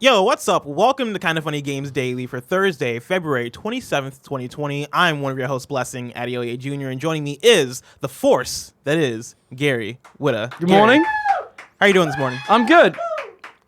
Yo, what's up? Welcome to Kind of Funny Games Daily for Thursday, February 27th, 2020. I'm one of your hosts, Blessing, Adeoye Jr., and joining me is the force that is Gary Whitta. Good morning. How are you doing this morning? I'm good.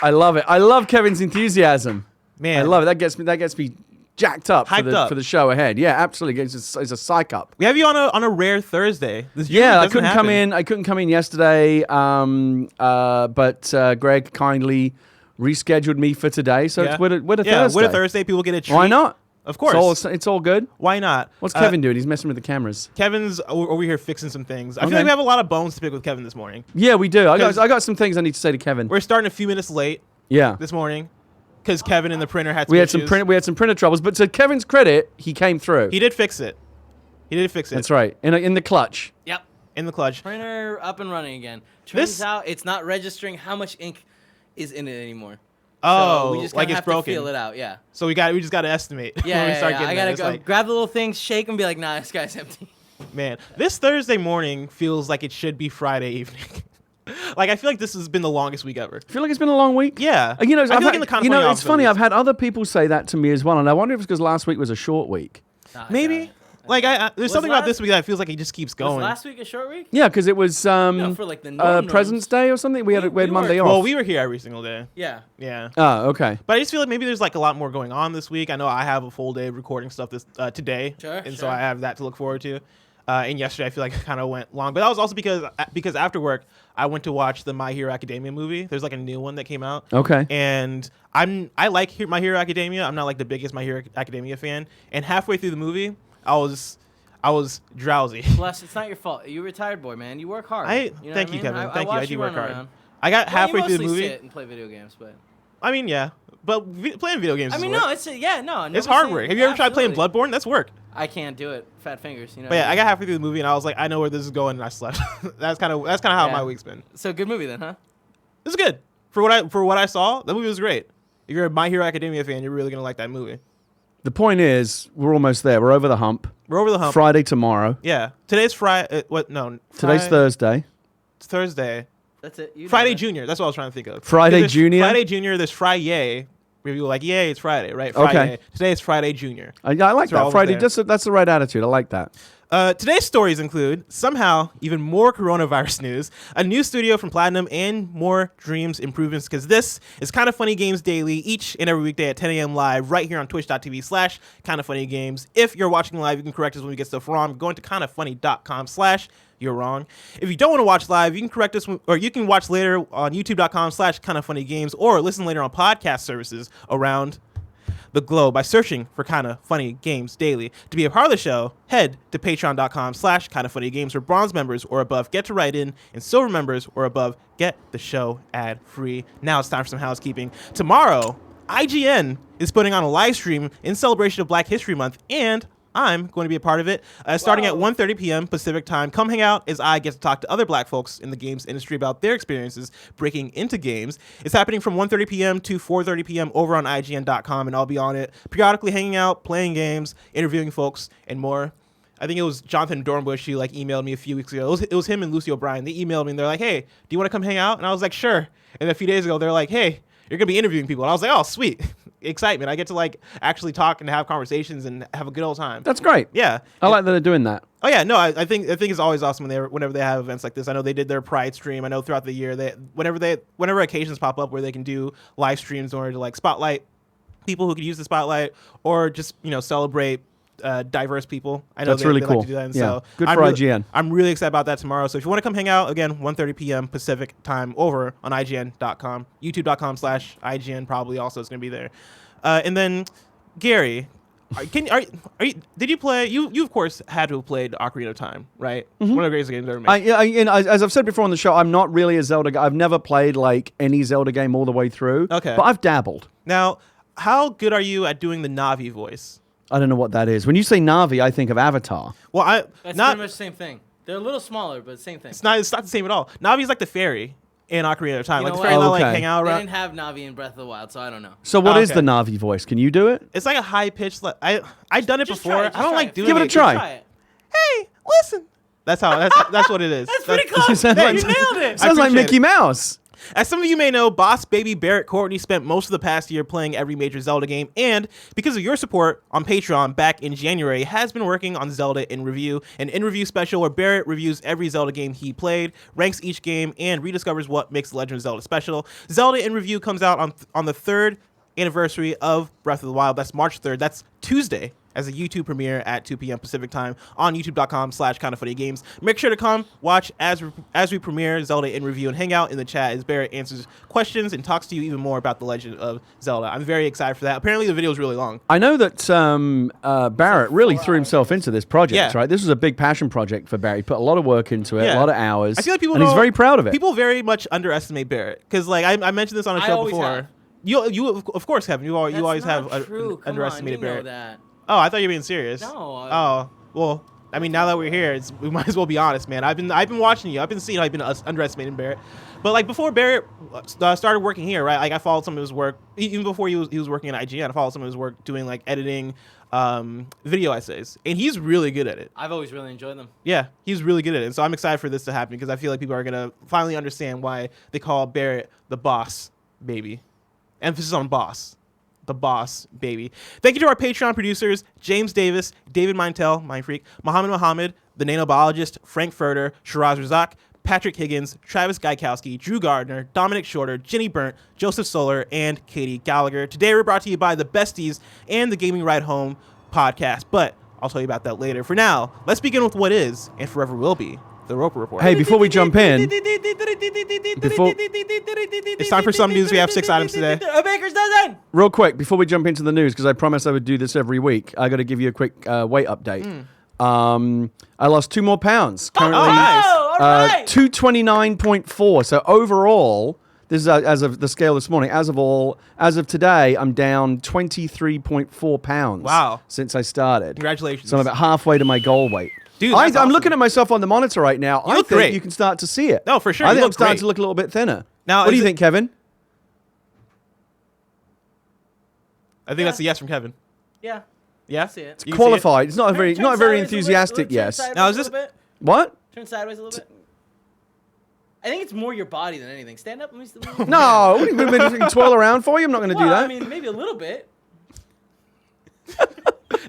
I love it. I love Kevin's enthusiasm. Man. I love it. That gets me jacked up, Hyped for the show ahead. Yeah, absolutely. It's a psych up. We have you on a rare Thursday. I couldn't come in. I couldn't come in yesterday, but Greg kindly rescheduled me for today. So it's Whitta Thursday. Yeah, Whitta Thursday. People get a treat. Why not? Of course. It's all good. Why not? What's Kevin doing? He's messing with the cameras. Kevin's over here fixing some things. I feel like we have a lot of bones to pick with Kevin this morning. Yeah, we do. I got some things I need to say to Kevin. We're starting a few minutes late. Yeah. This morning. Because Kevin and the printer had some we had issues. We had some printer troubles, but to Kevin's credit, he came through. He did fix it. That's right. In the clutch. Yep. In the clutch. Printer up and running again. Turns out it's not registering how much ink is in it anymore. Oh, so we just like it's have broken. to feel it out, yeah. So we just got to estimate. Yeah, when we start I getting gotta go grab the little things, shake, and be like, nah, this guy's empty. Man, this Thursday morning feels like it should be Friday evening. Like, I feel like this has been the longest week ever. I feel like it's been a long week. Yeah. I feel like in the kind of it's funny. I've had other people say that to me as well, and I wonder if it's because last week was a short week. Maybe. Like, there's something about this week that feels like it just keeps going. Was last week a short week? Yeah, because it was for like the President's Day or something. We had Monday off. Well, we were here every single day. Yeah. Yeah. Oh, okay. But I just feel like maybe there's like a lot more going on this week. I know I have a full day of recording stuff today. Sure. So I have that to look forward to. And yesterday I feel like it kind of went long. But that was also because after work, I went to watch the My Hero Academia movie. There's like a new one that came out. Okay. And I like My Hero Academia. I'm not like the biggest My Hero Academia fan. And halfway through the movie, I was drowsy. Bless, it's not your fault. You're a retired boy, man. You work hard. Thank you, Kevin. Thank you. I do work hard. Around. I got halfway you through the movie. Sit and play video games, but I mean, yeah. But playing video games is work. no, it's hard work. Have you ever tried playing Bloodborne? That's work. I can't do it. Fat fingers, But yeah, I got halfway through the movie and I was like, I know where this is going, and I slept. That's kind of how my week's been. So good movie then, huh? It was good. For what I saw, the movie was great. If you're a My Hero Academia fan, you're really gonna like that movie. The point is, we're almost there. We're over the hump. We're over the hump. Friday tomorrow. Yeah. Today's Friday. Today's Thursday. It's Thursday. That's it. Friday Junior. That's what I was trying to think of. Friday Junior. Friday Junior. There's Friday. Where people are like, yay, it's Friday, right? Friday. Okay. Today is Friday Junior. I like that. Friday. That's the right attitude. I like that. Today's stories include, somehow, even more coronavirus news, a new studio from Platinum, and more dreams improvements, because this is Kind of Funny Games Daily, each and every weekday at 10 a.m. live, right here on twitch.tv/kindoffunnygames. If you're watching live, you can correct us when we get stuff wrong, going to kindoffunny.com/you're wrong. If you don't want to watch live, you can correct us, or you can watch later on youtube.com/kindoffunnygames, or listen later on podcast services around the globe by searching for Kinda Funny Games Daily. To be a part of the show, head to patreon.com/kindoffunnygames, where bronze members or above get to write in, and silver members or above get the show ad free. Now it's time for some housekeeping. Tomorrow, IGN is putting on a live stream in celebration of Black History Month, and I'm going to be a part of it, starting at 1:30 p.m. Pacific time. Come hang out as I get to talk to other black folks in the games industry about their experiences breaking into games. It's happening from 1:30 p.m. to 4:30 p.m. over on IGN.com, and I'll be on it, periodically hanging out, playing games, interviewing folks, and more. I think it was Jonathan Dornbush who emailed me a few weeks ago. It was him and Lucy O'Brien. They emailed me, and they're like, hey, do you want to come hang out? And I was like, sure. And a few days ago, they're like, hey, you're going to be interviewing people. And I was like, oh, sweet. Excitement. I get to actually talk and have conversations and have a good old time. That's great. Yeah. I like that they're doing that. Oh yeah, no, I think it's always awesome whenever they have events like this. I know they did their Pride stream. I know throughout the year whenever occasions pop up where they can do live streams in order to spotlight people who could use the spotlight, or just celebrate diverse people. I know that's really cool. Like to do that. And yeah. So good for IGN. I'm really excited about that tomorrow. So if you want to come hang out, again, 1:30 p.m. Pacific time over on IGN.com. YouTube.com/IGN probably also is going to be there. And then, Gary, did you play? You of course had to have played Ocarina of Time, right? Mm-hmm. One of the greatest games ever made. As I've said before on the show, I'm not really a Zelda guy. I've never played any Zelda game all the way through. Okay, but I've dabbled. Now, how good are you at doing the Navi voice? I don't know what that is. When you say Navi, I think of Avatar. Well, that's pretty much the same thing. They're a little smaller, but same thing. It's not the same at all. Navi's like the fairy in Ocarina of Time. The fairy that hang out around. They didn't have Navi in Breath of the Wild, so I don't know. So what is the Navi voice? Can you do it? It's like a high pitched. I've done it before. I don't like doing it. Give it a try. Hey, listen. That's what it is. That's pretty close. You nailed it. Sounds like Mickey Mouse. As some of you may know, boss baby Barrett Courtney spent most of the past year playing every major Zelda game, and because of your support on Patreon back in January, has been working on Zelda in Review, an in-review special where Barrett reviews every Zelda game he played, ranks each game, and rediscovers what makes The Legend of Zelda special. Zelda in Review comes out on the 3rd anniversary of Breath of the Wild. That's March 3rd. That's Tuesday, as a YouTube premiere at 2 p.m. Pacific time on youtube.com/kindafunnygames. Make sure to come watch as we premiere Zelda in Review and hang out in the chat as Barrett answers questions and talks to you even more about The Legend of Zelda. I'm very excited for that. Apparently the video is really long. I know that Barrett really threw himself into this project, Yeah. right? This was a big passion project for Barrett. He put a lot of work into it, Yeah. a lot of hours. I feel like people and he's very proud of it. People very much underestimate Barrett because, like, I mentioned this on a I show always before. have. You of course, Kevin. You always That's have not true. Come underestimated on, you Barrett. know that. Oh, I thought you were being serious. No. Oh, well, I mean, now that we're here, we might as well be honest, man. I've been watching you. I've been seeing how you've been underestimating Barrett. But like before Barrett started working here, right? Like I followed some of his work even before he was working at IGN. I followed some of his work doing like editing video essays, and he's really good at it. I've always really enjoyed them. Yeah, he's really good at it. And so I'm excited for this to happen because I feel like people are gonna finally understand why they call Barrett the boss baby. Emphasis on boss. The boss baby. Thank you to our Patreon producers, James Davis, David Mintel, Mind Freak, Mohammed, the nanobiologist, Frank Furter, Shiraz Razak, Patrick Higgins, Travis Gaikowski, Drew Gardner, Dominic Shorter, Jenny Burnt, Joseph Solar, and Katie Gallagher. Today we're brought to you by the Besties and the Gaming Ride Home podcast, but I'll tell you about that later. For now, let's begin with what is, and forever will be, the Roper Report. Hey, before we jump in, It's time for some news. We have 6 items today. A baker's dozen. real quick, before we jump into the news, because I promised I would do this every week, I got to give you a quick weight update. I lost 2 more pounds. Currently, nice. Oh, all right. 229.4. So overall, this is as of the scale this morning. As of today, I'm down 23.4 pounds. Wow. Since I started. Congratulations. So I'm about halfway to my goal weight. Dude, I'm that's awesome. looking at myself on the monitor right now. I look think great. you can start to see it. No, for sure. I You think I'm look starting great. to look a little bit thinner. Now, What do is you it- think, Kevin? I think that's a yes from Kevin. Yeah. Yeah? See it. You can see Qualified. It's not a very Turn not a very sideways a little bit. enthusiastic Turn yes. sideways Now, a is this- little bit. What? Turn sideways a little bit. I think it's more your body than anything. Stand up. Let me see. No, what are you going to twirl around for you? I'm not going to do Well, that. I mean, maybe a little bit.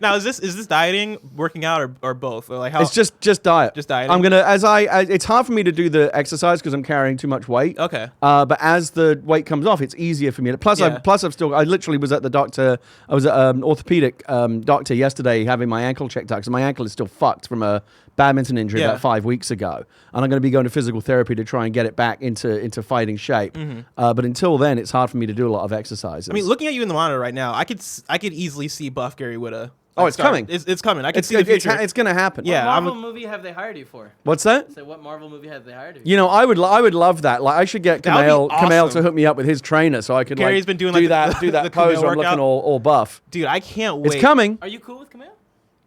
Now, is this dieting, working out, or both? Or like how? It's just diet. Just dieting? I'm gonna it's hard for me to do the exercise because I'm carrying too much weight. Okay. But as the weight comes off, it's easier for me. Plus, Yeah. I literally was at the doctor. I was at an orthopedic doctor yesterday having my ankle checked out because my ankle is still fucked from a badminton injury Yeah. about 5 weeks ago, and I'm going to be going to physical therapy to try and get it back into fighting shape. But until then, it's hard for me to do a lot of exercises. I mean, looking at you in the monitor right now, I could easily see buff Gary Whitta. Oh, it's coming. It's coming. I can it's see the future. it's going to happen. Yeah. What Marvel movie have they hired you for? What's that? So what Marvel movie have they hired you? You know, I would love that. Like, I should get That would be Kumail awesome. to hook me up with his trainer so I could Gary's been doing, do like, that the- do that the pose Kumail where I'm workout. looking all buff. Dude, I can't wait. It's coming. Are you cool with Camille?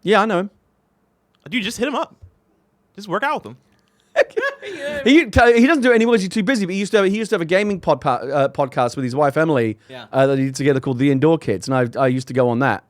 Yeah, I know him. Dude, just hit him up. Just work out with him. Yeah. He doesn't do it anymore. 'Cause he's too busy. But he used to have a gaming podcast with his wife Emily Yeah. that he did together called The Indoor Kids, and I used to go on that.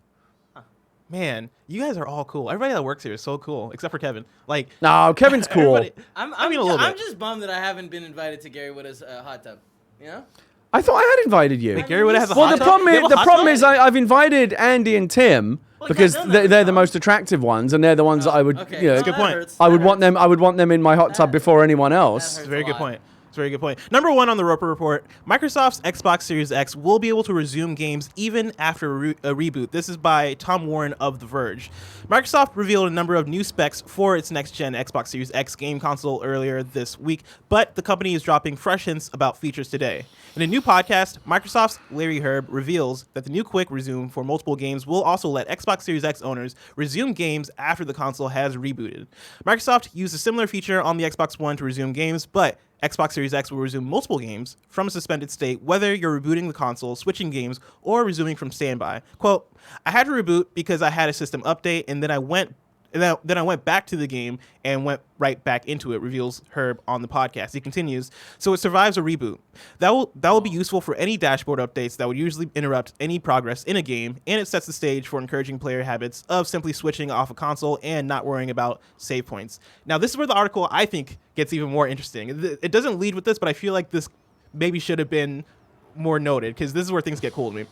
Man, you guys are all cool. Everybody that works here is so cool, except for Kevin. Like, No, Kevin's cool. everybody- I'm mean, a little bit. just bummed that I haven't been invited to Gary Whitta's hot tub. You know? I thought I had invited you. Wait, Gary Whitta has a Well, hot the tub? They have a hot problem tub? is I've invited Andy and Tim Well, because yeah, no, they're the no. most attractive ones, and they're the ones that I would. Okay. You know, well, good that point. hurts. I That would want hurts. them. I would want them in my hot tub before anyone else. hurts. It's a very a good lot. point. It's a very good point. Number 1 on the Roper Report, Microsoft's Xbox Series X will be able to resume games even after a reboot. This is by Tom Warren of The Verge. Microsoft revealed a number of new specs for its next-gen Xbox Series X game console earlier this week, but the company is dropping fresh hints about features today. In a new podcast, Microsoft's Larry Herb reveals that the new quick resume for multiple games will also let Xbox Series X owners resume games after the console has rebooted. Microsoft used a similar feature on the Xbox One to resume games, but Xbox Series X will resume multiple games from a suspended state, whether you're rebooting the console, switching games, or resuming from standby. Quote, I had to reboot because I had a system update, and then I went back to the game and went right back into it, reveals Herb on the podcast. He continues, so it survives a reboot. That will be useful for any dashboard updates that would usually interrupt any progress in a game, and it sets the stage for encouraging player habits of simply switching off a console and not worrying about save points. Now, this is where the article, I think, gets even more interesting. It doesn't lead with this, but I feel like this maybe should have been more noted, because this is where things get cool to me.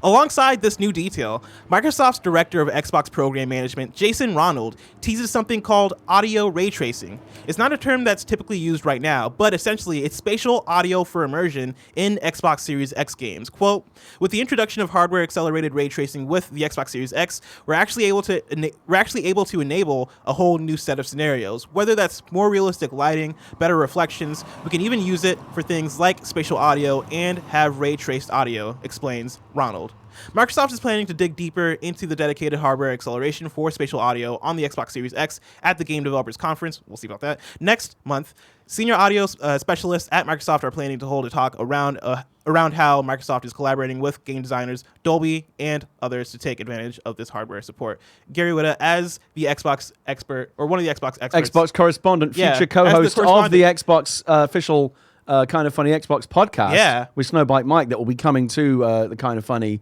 Alongside this new detail, Microsoft's director of Xbox program management, Jason Ronald, teases something called audio ray tracing. It's not a term that's typically used right now, but essentially it's spatial audio for immersion in Xbox Series X games. Quote, with the introduction of hardware accelerated ray tracing with the Xbox Series X, we're actually able to enable a whole new set of scenarios. Whether that's more realistic lighting, better reflections, we can even use it for things like spatial audio and have ray traced audio, explains Ronald. Microsoft is planning to dig deeper into the dedicated hardware acceleration for spatial audio on the Xbox Series X at the Game Developers Conference. We'll see about that next month. Senior audio specialists at Microsoft are planning to hold a talk around how Microsoft is collaborating with game designers, Dolby, and others to take advantage of this hardware support. Gary Whitta, as the Xbox expert, or one of the Xbox experts. Xbox correspondent, future co-host of the Xbox official Kind of Funny Xbox podcast with Snowbike Mike that will be coming to the Kind of Funny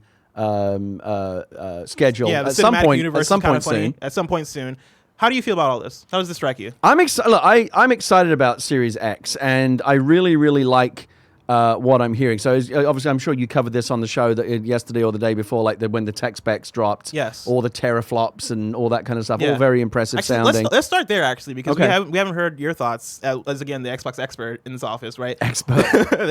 schedule at some point soon. How do you feel about all this? How does this strike you? I'm excited. Look, I'm excited about Series X, and I really, really like what I'm hearing. So obviously, I'm sure you covered this on the show yesterday or the day before, like when the tech specs dropped. Yes. All the teraflops and all that kind of stuff. All very impressive sounding. Let's start there actually, because we haven't heard your thoughts as again the Xbox expert in this office, right? Expert.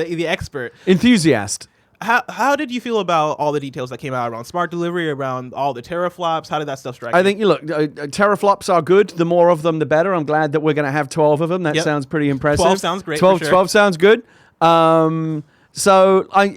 the expert. Enthusiast. How did you feel about all the details that came out around smart delivery, around all the teraflops? How did that stuff strike you? I think, look, teraflops are good. The more of them, the better. I'm glad that we're going to have 12 of them. That sounds pretty impressive. 12 sounds great. 12 sounds good. So I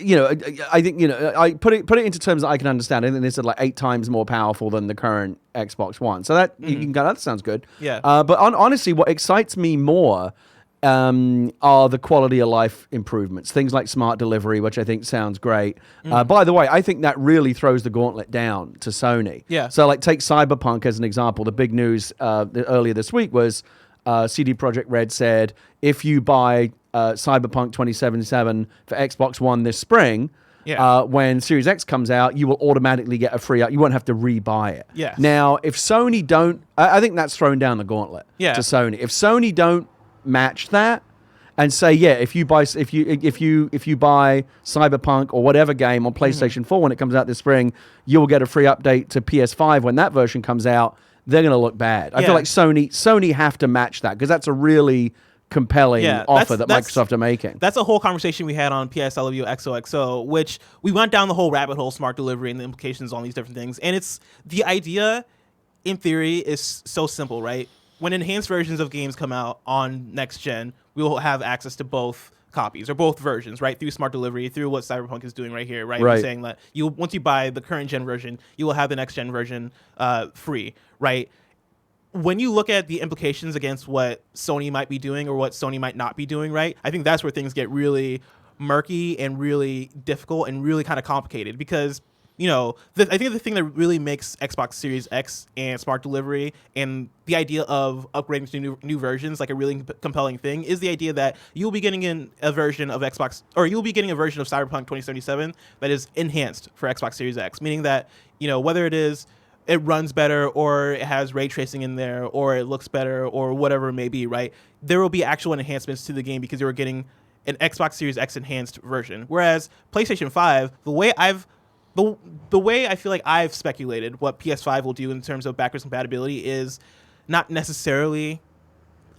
think I put it into terms that I can understand. I think this is like 8 times more powerful than the current Xbox One. So that you can go, that sounds good. Yeah. But honestly, what excites me more are the quality of life improvements, things like smart delivery, which I think sounds great. By the way, I think that really throws the gauntlet down to Sony. Yeah. So like take Cyberpunk as an example. The big news earlier this week was CD Projekt Red said, if you buy Cyberpunk 2077 for Xbox One this spring, when Series X comes out, you will automatically get a free. You won't have to rebuy it. Yes. Now, if Sony don't, I think that's thrown down the gauntlet to Sony. If Sony don't match that and say, if you buy Cyberpunk or whatever game on PlayStation 4 when it comes out this spring, you will get a free update to PS5 when that version comes out. They're going to look bad. I feel like Sony have to match that, because that's a really compelling offer that Microsoft are making. That's a whole conversation we had on PSLW XOXO, which we went down the whole rabbit hole, smart delivery and the implications on these different things. And it's the idea, in theory, is so simple, right? When enhanced versions of games come out on next gen, we will have access to both copies or both versions, right? Through smart delivery, through what Cyberpunk is doing right here, right? We're saying that once you buy the current gen version, you will have the next gen version free, right? When you look at the implications against what Sony might be doing or what Sony might not be doing, right? I think that's where things get really murky and really difficult and really kind of complicated, because I think the thing that really makes Xbox Series X and smart delivery and the idea of upgrading to new versions like a really compelling thing is the idea that you'll be getting a version of Cyberpunk 2077 that is enhanced for Xbox Series X, meaning that, whether it runs better or it has ray tracing in there or it looks better or whatever it may be, right? There will be actual enhancements to the game because you're getting an Xbox Series X enhanced version. Whereas PlayStation 5, the way I feel like I've speculated what PS5 will do in terms of backwards compatibility is not necessarily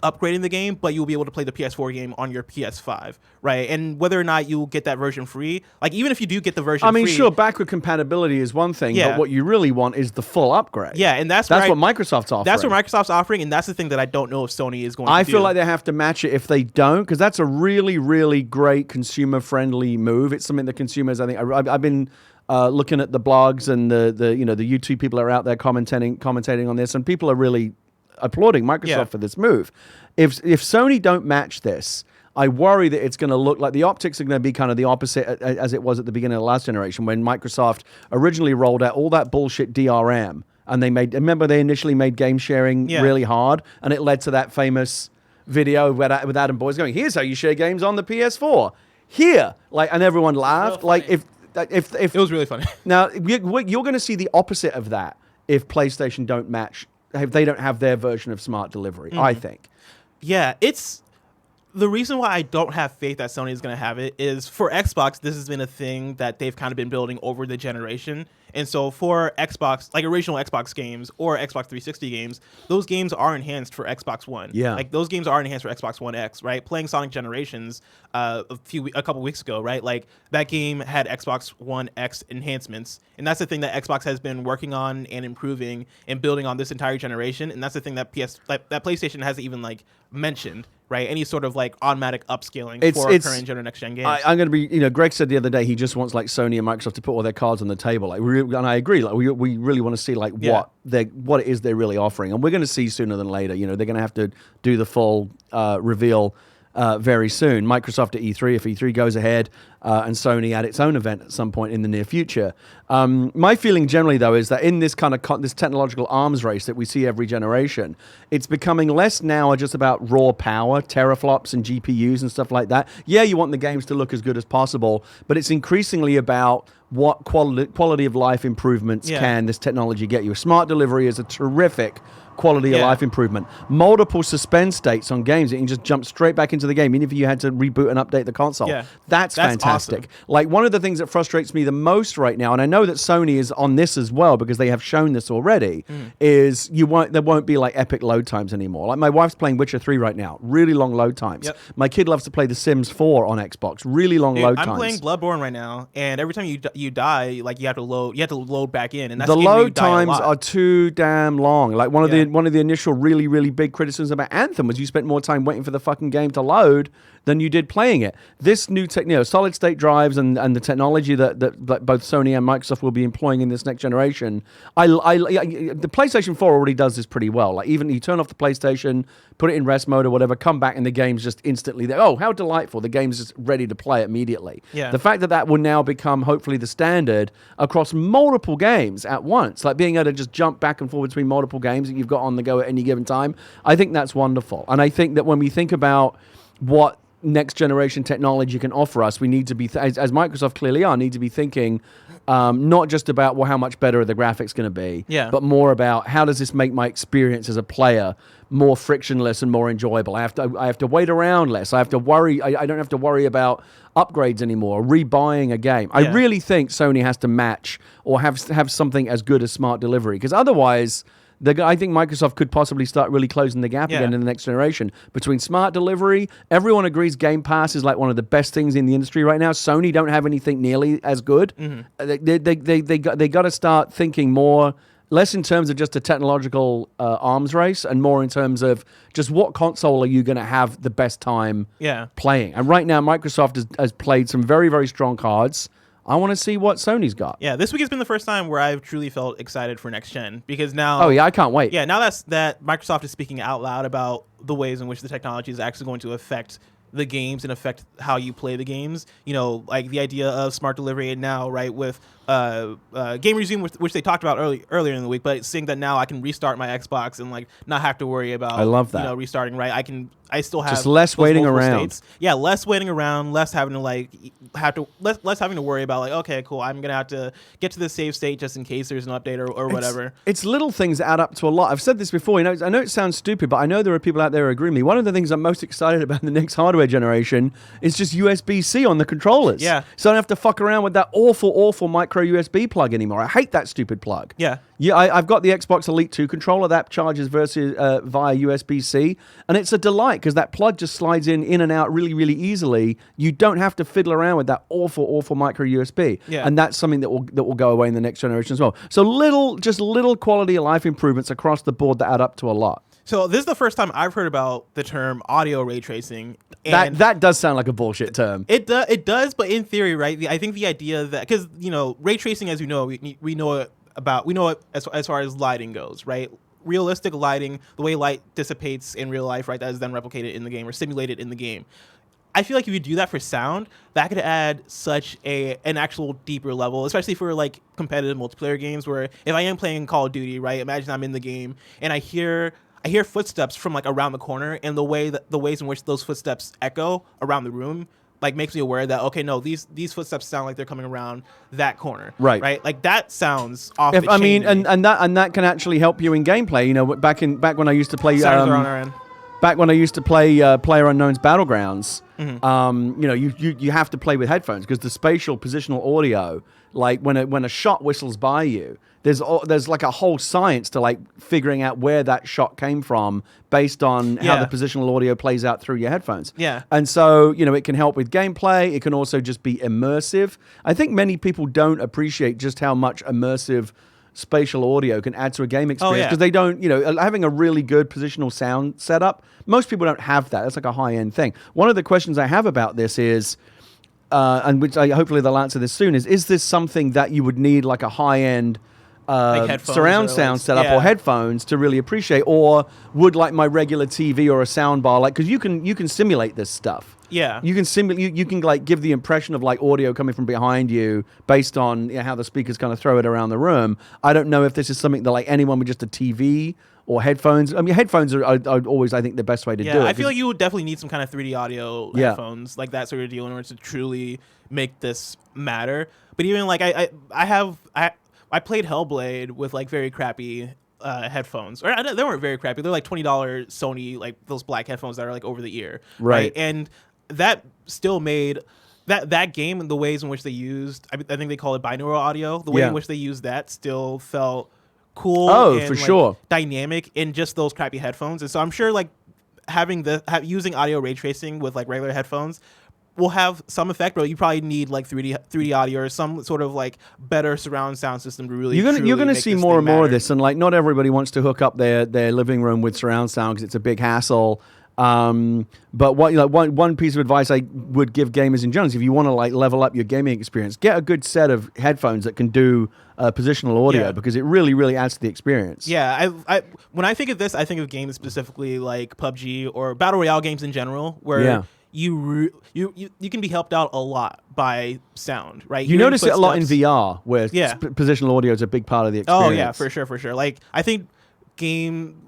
upgrading the game, but you'll be able to play the PS4 game on your PS5, right? And whether or not you'll get that version free, like even if you do get the version free... sure, backward compatibility is one thing, but what you really want is the full upgrade. Yeah, and that's what Microsoft's offering. That's what Microsoft's offering, and that's the thing that I don't know if Sony is going to do. I feel like they have to match it if they don't, because that's a really, really great consumer-friendly move. It's something that consumers, I think... I've been... looking at the blogs and the YouTube people are out there commentating on this, and people are really applauding Microsoft for this move. If Sony don't match this, I worry that it's going to look like the optics are going to be kind of the opposite as it was at the beginning of the last generation, when Microsoft originally rolled out all that bullshit DRM, and they initially made game sharing really hard, and it led to that famous video with Adam Boyes going, "Here's how you share games on the PS4." And everyone laughed. It was really funny. Now, you're going to see the opposite of that if PlayStation don't match, if they don't have their version of smart delivery, I think. Yeah, The reason why I don't have faith that Sony is going to have it is for Xbox, this has been a thing that they've kind of been building over the generation. And so for Xbox, like original Xbox games or Xbox 360 games, those games are enhanced for Xbox One. Yeah. Like those games are enhanced for Xbox One X, right? Playing Sonic Generations a couple weeks ago, right? Like that game had Xbox One X enhancements. And that's the thing that Xbox has been working on and improving and building on this entire generation. And that's the thing that that PlayStation hasn't even like mentioned. Right, any sort of like automatic upscaling for current gen or next gen games. I'm going to be, Greg said the other day he just wants like Sony and Microsoft to put all their cards on the table. Like, and I agree. Like, we really want to see like what it is they're really offering, and we're going to see sooner than later. They're going to have to do the full reveal very soon. Microsoft at E3 if E3 goes ahead, and Sony at its own event at some point in the near future. My feeling generally, though, is that in this kind of this technological arms race that we see every generation, it's becoming less now just about raw power, teraflops and GPUs and stuff like that. Yeah, you want the games to look as good as possible, but it's increasingly about what quality of life improvements can this technology get you. Smart delivery is a terrific quality of life improvement. Multiple suspend states on games that you can just jump straight back into the game, even if you had to reboot and update the console. Yeah. That's fantastic. Awesome. Like one of the things that frustrates me the most right now, and I know that Sony is on this as well because they have shown this already, is there won't be like epic load times anymore. Like my wife's playing Witcher 3 right now, really long load times. Yep. My kid loves to play The Sims 4 on Xbox, really long load times. I'm playing Bloodborne right now, and every time you die, like you have to load back in, and that's the a game where you load die a times lot. are too damn long. Like one of the initial really, really big criticisms about Anthem was you spent more time waiting for the fucking game to load than you did playing it. This new solid state drives and the technology that both Sony and Microsoft will be employing in this next generation, the PlayStation 4 already does this pretty well. Like even you turn off the PlayStation, put it in rest mode or whatever, come back and the game's just instantly there. Oh, how delightful. The game's just ready to play immediately. Yeah. The fact that will now become hopefully the standard across multiple games at once, like being able to just jump back and forth between multiple games that you've got on the go at any given time, I think that's wonderful. And I think that when we think about what next generation technology can offer us, we need to be, as Microsoft clearly are, need to be thinking not just about how much better are the graphics going to be, but more about how does this make my experience as a player more frictionless and more enjoyable. I have to wait around less. I have to worry. I don't have to worry about upgrades anymore, or rebuying a game. I really think Sony has to match or have something as good as smart delivery, because otherwise I think Microsoft could possibly start really closing the gap again in the next generation between smart delivery. Everyone agrees Game Pass is like one of the best things in the industry right now. Sony don't have anything nearly as good. They got to start thinking less in terms of just a technological arms race and more in terms of just what console are you going to have the best time playing. And right now, Microsoft has played some very, very strong cards. I want to see what Sony's got. Yeah, this week has been the first time where I've truly felt excited for next gen, because now... Oh, yeah, I can't wait. Yeah, now that Microsoft is speaking out loud about the ways in which the technology is actually going to affect the games and affect how you play the games, like the idea of smart delivery, and now, right, with Game Resume, which they talked about earlier in the week, but it's saying that now I can restart my Xbox and like not have to worry about I love that. Restarting, right? I still have just less waiting around. States. Yeah, less waiting around, less having to less having to worry about like, okay, cool, I'm gonna have to get to the save state just in case there's an update or whatever. It's little things that add up to a lot. I've said this before. I know it sounds stupid, but I know there are people out there who agree with me. One of the things I'm most excited about in the next hardware generation is just USB-C on the controllers. Yeah. So I don't have to fuck around with that awful micro USB plug anymore. I hate that stupid plug. Yeah. Yeah, I've got the Xbox Elite 2 controller that charges via USB-C, and it's a delight because that plug just slides in and out really, really easily. You don't have to fiddle around with that awful micro USB. Yeah. And that's something that will go away in the next generation as well. So little quality of life improvements across the board that add up to a lot. So this is the first time I've heard about the term audio ray tracing. And that does sound like a bullshit term. It does, but in theory, right? I think the idea that, because ray tracing, as you know, we know it as far as lighting goes, right? Realistic lighting, the way light dissipates in real life, right? That is then replicated in the game or simulated in the game. I feel like if you do that for sound, that could add such an actual deeper level, especially for like competitive multiplayer games, where if I am playing Call of Duty, right? Imagine I'm in the game and I hear footsteps from like around the corner, and the ways in which those footsteps echo around the room like makes me aware that, okay, no, these footsteps sound like they're coming around that corner. Right. Like that sounds off the chain. And that can actually help you in gameplay. Back when I used to play Sirens are on our end. back when I used to play PlayerUnknown's Battlegrounds, Mm-hmm. you have to play with headphones because the spatial positional audio, like when a shot whistles by you, there's like a whole science to like figuring out where that shot came from based on how the positional audio plays out through your headphones. Yeah. And so, it can help with gameplay. It can also just be immersive. I think many people don't appreciate just how much immersive spatial audio can add to a game experience because they don't, having a really good positional sound setup, most people don't have that. That's like a high-end thing. One of the questions I have about this is, and which hopefully they'll answer this soon, is this something that you would need like a high-end surround sound setup or headphones to really appreciate, or would like my regular TV or a sound bar, like, because you can simulate this stuff. Yeah. You can you can like give the impression of like audio coming from behind you based on how the speakers kind of throw it around the room. I don't know if this is something that like anyone with just a TV or headphones. I mean, headphones are always, I think, the best way to do it. I feel like you would definitely need some kind of 3D audio headphones, like that sort of deal, in order to truly make this matter. But even like I played Hellblade with like very crappy headphones, or they weren't very crappy. They're like $20 Sony, like those black headphones that are like over the ear, right? And that still made that game, and the ways in which they used, I think they call it binaural audio. The way in which they used that still felt cool. And, for like, sure, dynamic in just those crappy headphones. And so I'm sure like using audio ray tracing with like regular headphones will have some effect, but you probably need like 3D audio or some sort of like better surround sound system to really. You're gonna see more and more of this, and like not everybody wants to hook up their living room with surround sound because it's a big hassle. But one piece of advice I would give gamers in general is if you want to like level up your gaming experience, get a good set of headphones that can do positional audio because it really, really adds to the experience. Yeah, I when I think of this, I think of games specifically like PUBG or Battle Royale games in general, where you can be helped out a lot by sound, right? You notice it a lot in VR, where positional audio is a big part of the experience. Oh yeah, for sure. Like I think game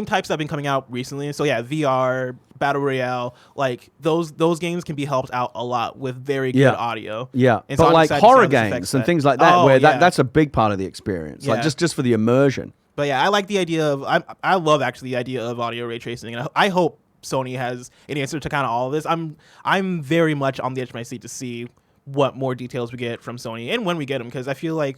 types that have been coming out recently. So yeah, VR, Battle Royale, like those games can be helped out a lot with very good audio. Yeah, and so but like horror games and things like that, where that's a big part of the experience, like just for the immersion. But yeah, I like the idea of I love actually the idea of audio ray tracing, and I hope Sony has an answer to kind of all of this. I'm very much on the edge of my seat to see what more details we get from Sony and when we get them, because I feel like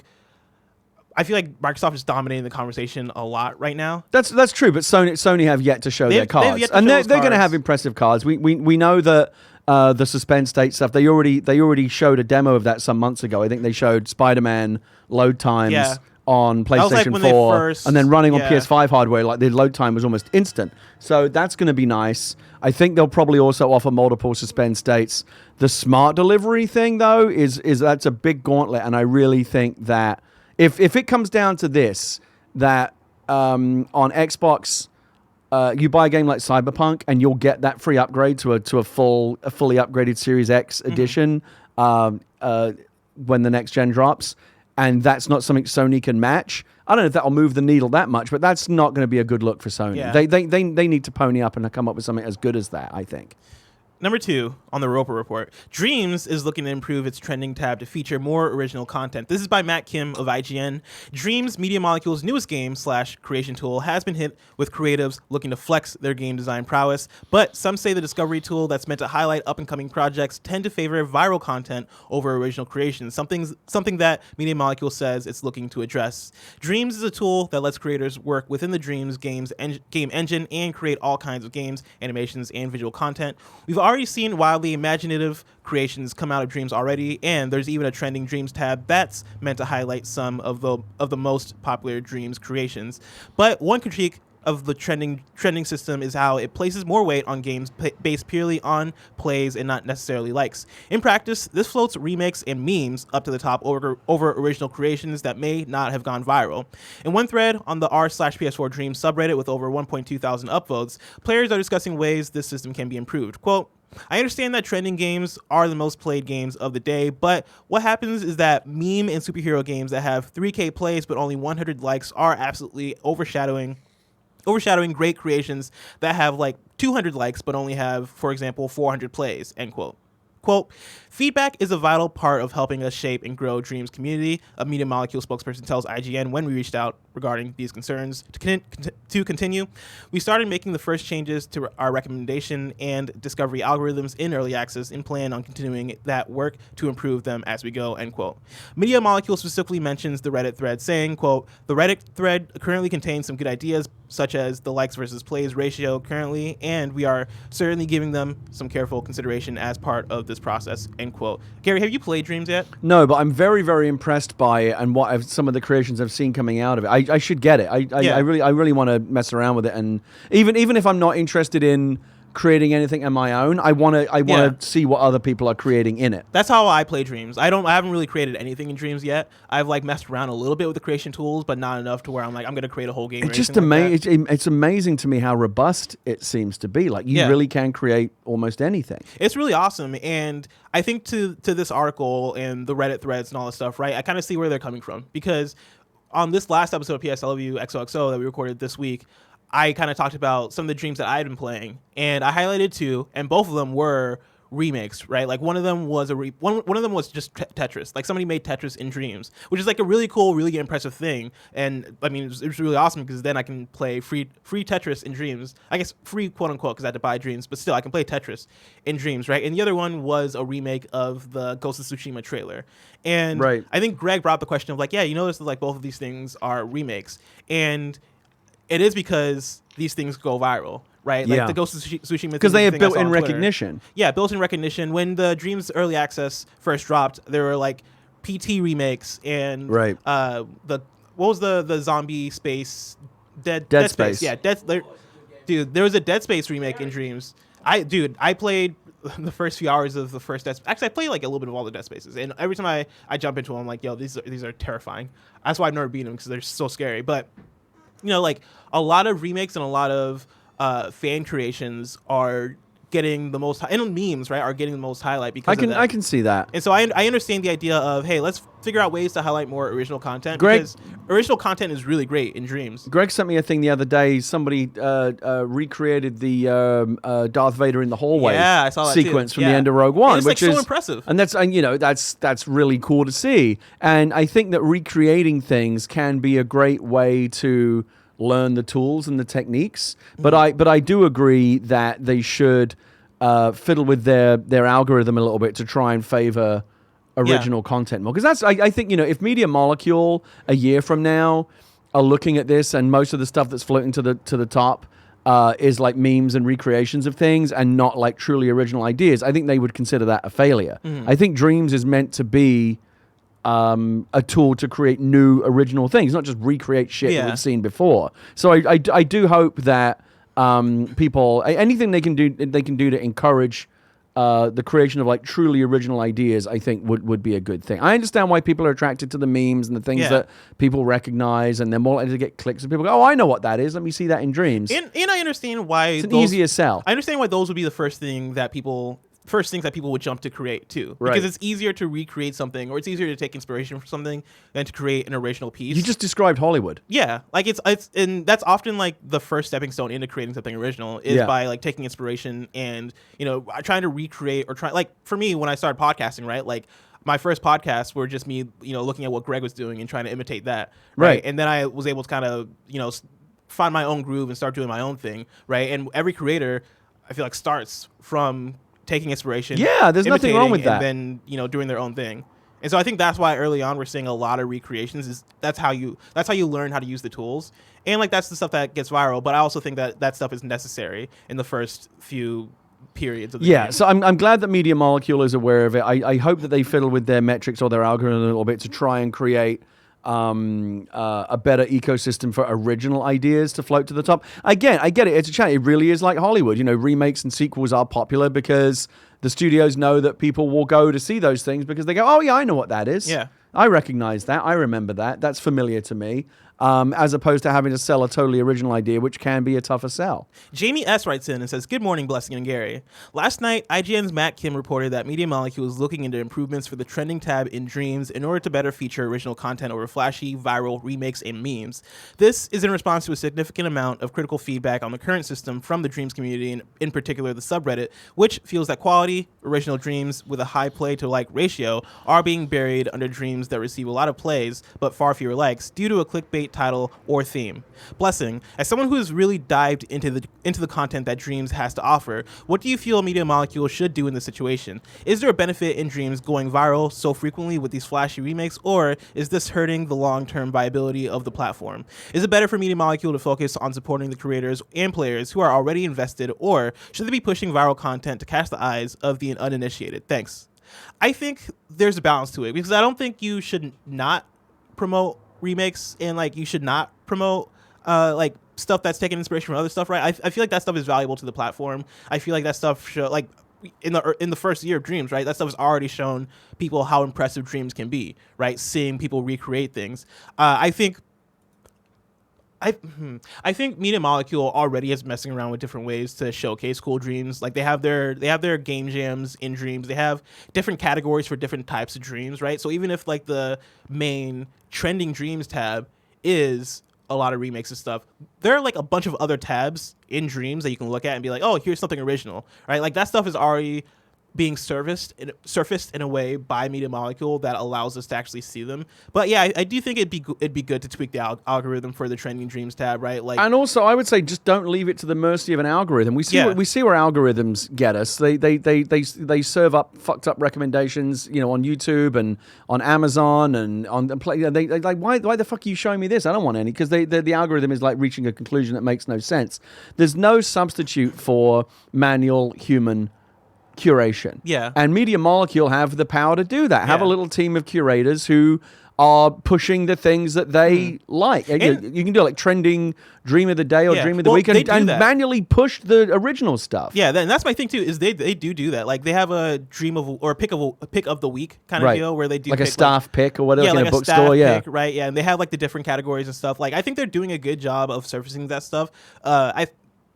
Microsoft is dominating the conversation a lot right now. That's true, but Sony have yet to show their cards, and they're going to have impressive cards. We know that the suspend state stuff. They already showed a demo of that some months ago. I think they showed Spider-Man load times on PlayStation 4, and then running on PS5 hardware. Like the load time was almost instant. So that's going to be nice. I think they'll probably also offer multiple suspend states. The smart delivery thing, though, is that's a big gauntlet, and I really think that. If it comes down to this, that on Xbox, you buy a game like Cyberpunk and you'll get that free upgrade to a fully upgraded Series X edition when the next gen drops, and that's not something Sony can match. I don't know if that'll move the needle that much, but that's not going to be a good look for Sony. Yeah. They need to pony up and come up with something as good as that, I think. Number 2 on the Roper Report, Dreams is looking to improve its trending tab to feature more original content. This is by Matt Kim of IGN. Dreams, Media Molecule's newest game / creation tool, has been hit with creatives looking to flex their game design prowess, but some say the discovery tool that's meant to highlight up-and-coming projects tend to favor viral content over original creations, something that Media Molecule says it's looking to address. Dreams is a tool that lets creators work within the Dreams game engine and create all kinds of games, animations, and visual content. We've already seen wildly imaginative creations come out of Dreams already, and there's even a trending Dreams tab that's meant to highlight some of the most popular Dreams creations. But one critique of the trending system is how it places more weight on games based purely on plays and not necessarily likes. In practice, this floats remakes and memes up to the top over original creations that may not have gone viral. In one thread on the r/PS4 Dreams subreddit with over 1.2 thousand upvotes, players are discussing ways this system can be improved. Quote, I understand that trending games are the most played games of the day, but what happens is that meme and superhero games that have 3K plays but only 100 likes are absolutely overshadowing great creations that have like 200 likes but only have, for example, 400 plays, end quote. Quote, feedback is a vital part of helping us shape and grow Dreams community, a Media Molecule spokesperson tells IGN when we reached out regarding these concerns. To continue, we started making the first changes to our recommendation and discovery algorithms in early access and plan on continuing that work to improve them as we go, end quote. Media Molecule specifically mentions the Reddit thread saying, quote, the Reddit thread currently contains some good ideas, such as the likes versus plays ratio currently, and we are certainly giving them some careful consideration as part of this process, end quote. Gary, have you played Dreams yet? No, but I'm very, very impressed by it and some of the creations I've seen coming out of it. I should get it. I really want to mess around with it, and even if I'm not interested in creating anything on my own, I want to see what other people are creating in it. That's how I play Dreams. I haven't really created anything in Dreams yet. I've like messed around a little bit with the creation tools, but not enough to where I'm like, I'm going to create a whole game. It's just amazing. It's amazing to me how robust it seems to be. Like you really can create almost anything. It's really awesome, and I think to this article and the Reddit threads and all this stuff, right? I kind of see where they're coming from, because on this last episode of PSLW XOXO that we recorded this week, I kind of talked about some of the Dreams that I had been playing, and I highlighted two, and both of them were remakes, right? Like one of them was one of them was just Tetris. Like somebody made Tetris in Dreams, which is like a really cool, really impressive thing. And I mean, it was really awesome because then I can play free Tetris in Dreams. I guess free, quote unquote, because I had to buy Dreams, but still I can play Tetris in Dreams, right? And the other one was a remake of the Ghost of Tsushima trailer. And I think Greg brought up the question of like, yeah, you notice that like both of these things are remakes, and it is because these things go viral. Right, like the Ghost of Tsushima, because they have built-in recognition. Yeah, built-in recognition. When the Dreams Early Access first dropped, there were like PT remakes and what was the zombie space Dead Space? Yeah, dude, there was a Dead Space remake in Dreams. I played the first few hours of the first Dead Space. Actually, I played like a little bit of all the Dead Spaces, and every time I jump into them, I'm like, yo, these are terrifying. That's why I've never beaten them, because they're so scary. But you know, like a lot of remakes and a lot of fan creations are getting the most, and memes, right, are getting the most highlight because of that. I can see that. And so I understand the idea of, hey, let's figure out ways to highlight more original content, because original content is really great in Dreams. Greg sent me a thing the other day. Somebody recreated the Darth Vader in the hallway I saw that sequence too. from the end of Rogue One, it's which like is so impressive. And that's really cool to see. And I think that recreating things can be a great way to learn the tools and the techniques, but I do agree that they should fiddle with their algorithm a little bit to try and favor original content more. Because that's I think, you know, if Media Molecule a year from now are looking at this and most of the stuff that's floating to the top is like memes and recreations of things and not like truly original ideas, I think they would consider that a failure. I think Dreams is meant to be a tool to create new original things, not just recreate shit we've seen before. So I do hope that people, anything they can do to encourage the creation of like truly original ideas, I think would be a good thing. I understand why people are attracted to the memes and the things that people recognize, and they're more likely to get clicks, and people go, oh, I know what that is, let me see that in Dreams. And I understand why it's an easier sell. I understand why those would be the first things that people would jump to create too, because it's easier to recreate something, or it's easier to take inspiration from something than to create an original piece. You just described Hollywood. Yeah, like it's and that's often like the first stepping stone into creating something original is by like taking inspiration and, you know, trying to recreate or try, like for me when I started podcasting, right, like my first podcasts were just me, you know, looking at what Greg was doing and trying to imitate that, right? And then I was able to kind of, you know, find my own groove and start doing my own thing, right? And every creator, I feel like, starts from taking inspiration. Yeah, there's nothing wrong with that. And then, you know, doing their own thing. And so I think that's why early on we're seeing a lot of recreations. Is that's how you learn how to use the tools. And like that's the stuff that gets viral. But I also think that stuff is necessary in the first few periods of the game. So I'm glad that Media Molecule is aware of it. I hope that they fiddle with their metrics or their algorithm a little bit to try and create a better ecosystem for original ideas to float to the top. Again, I get it. It's a challenge. It really is like Hollywood. You know, remakes and sequels are popular because the studios know that people will go to see those things because they go, oh, yeah, I know what that is. Yeah. I recognize that. I remember that. That's familiar to me. as opposed to having to sell a totally original idea, which can be a tougher sell. Jamie S. writes in and says, "Good morning, Blessing and Gary. Last night, IGN's Matt Kim reported that Media Molecule is looking into improvements for the trending tab in Dreams in order to better feature original content over flashy, viral remakes and memes. This is in response to a significant amount of critical feedback on the current system from the Dreams community, and in particular the subreddit, which feels that quality, original Dreams with a high play to like ratio are being buried under Dreams that receive a lot of plays but far fewer likes due to a clickbait title or theme. Blessing, as someone who has really dived into the content that Dreams has to offer, what do you feel Media Molecule should do in this situation? Is there a benefit in Dreams going viral so frequently with these flashy remakes, or is this hurting the long-term viability of the platform? Is it better for Media Molecule to focus on supporting the creators and players who are already invested, or should they be pushing viral content to catch the eyes of the uninitiated? Thanks." I think there's a balance to it, because I don't think you should not promote remakes, and like you should not promote like stuff that's taking inspiration from other stuff, right? I feel like that stuff is valuable to the platform. I feel like that stuff like in the first year of Dreams, right? That stuff has already shown people how impressive Dreams can be, right? Seeing people recreate things. I think Media Molecule already is messing around with different ways to showcase cool Dreams. Like they have their game jams in Dreams. They have different categories for different types of Dreams, right? So even if like the main trending Dreams tab is a lot of remakes and stuff, there are like a bunch of other tabs in Dreams that you can look at and be like, oh, here's something original, right? Like that stuff is already being surfaced in a way by Media Molecule that allows us to actually see them. But yeah, I do think it'd be good to tweak the algorithm for the trending Dreams tab, right? Like, and also I would say just don't leave it to the mercy of an algorithm. We see where algorithms get us. They serve up fucked up recommendations, on YouTube and on Amazon and on play. They like, why the fuck are you showing me this? I don't want any, because the algorithm is like reaching a conclusion that makes no sense. There's no substitute for manual human curation. Yeah. And Media Molecule have the power to do that. Have a little team of curators who are pushing the things that they like. You can do like trending Dream of the Day or Dream of the Week and manually push the original stuff. Yeah, and that's my thing too, is they do that. Like they have a dream of or a pick of the week kind of deal where they do like a staff pick or whatever, like in a bookstore. Pick, right? Yeah, and they have like the different categories and stuff. Like I think they're doing a good job of surfacing that stuff.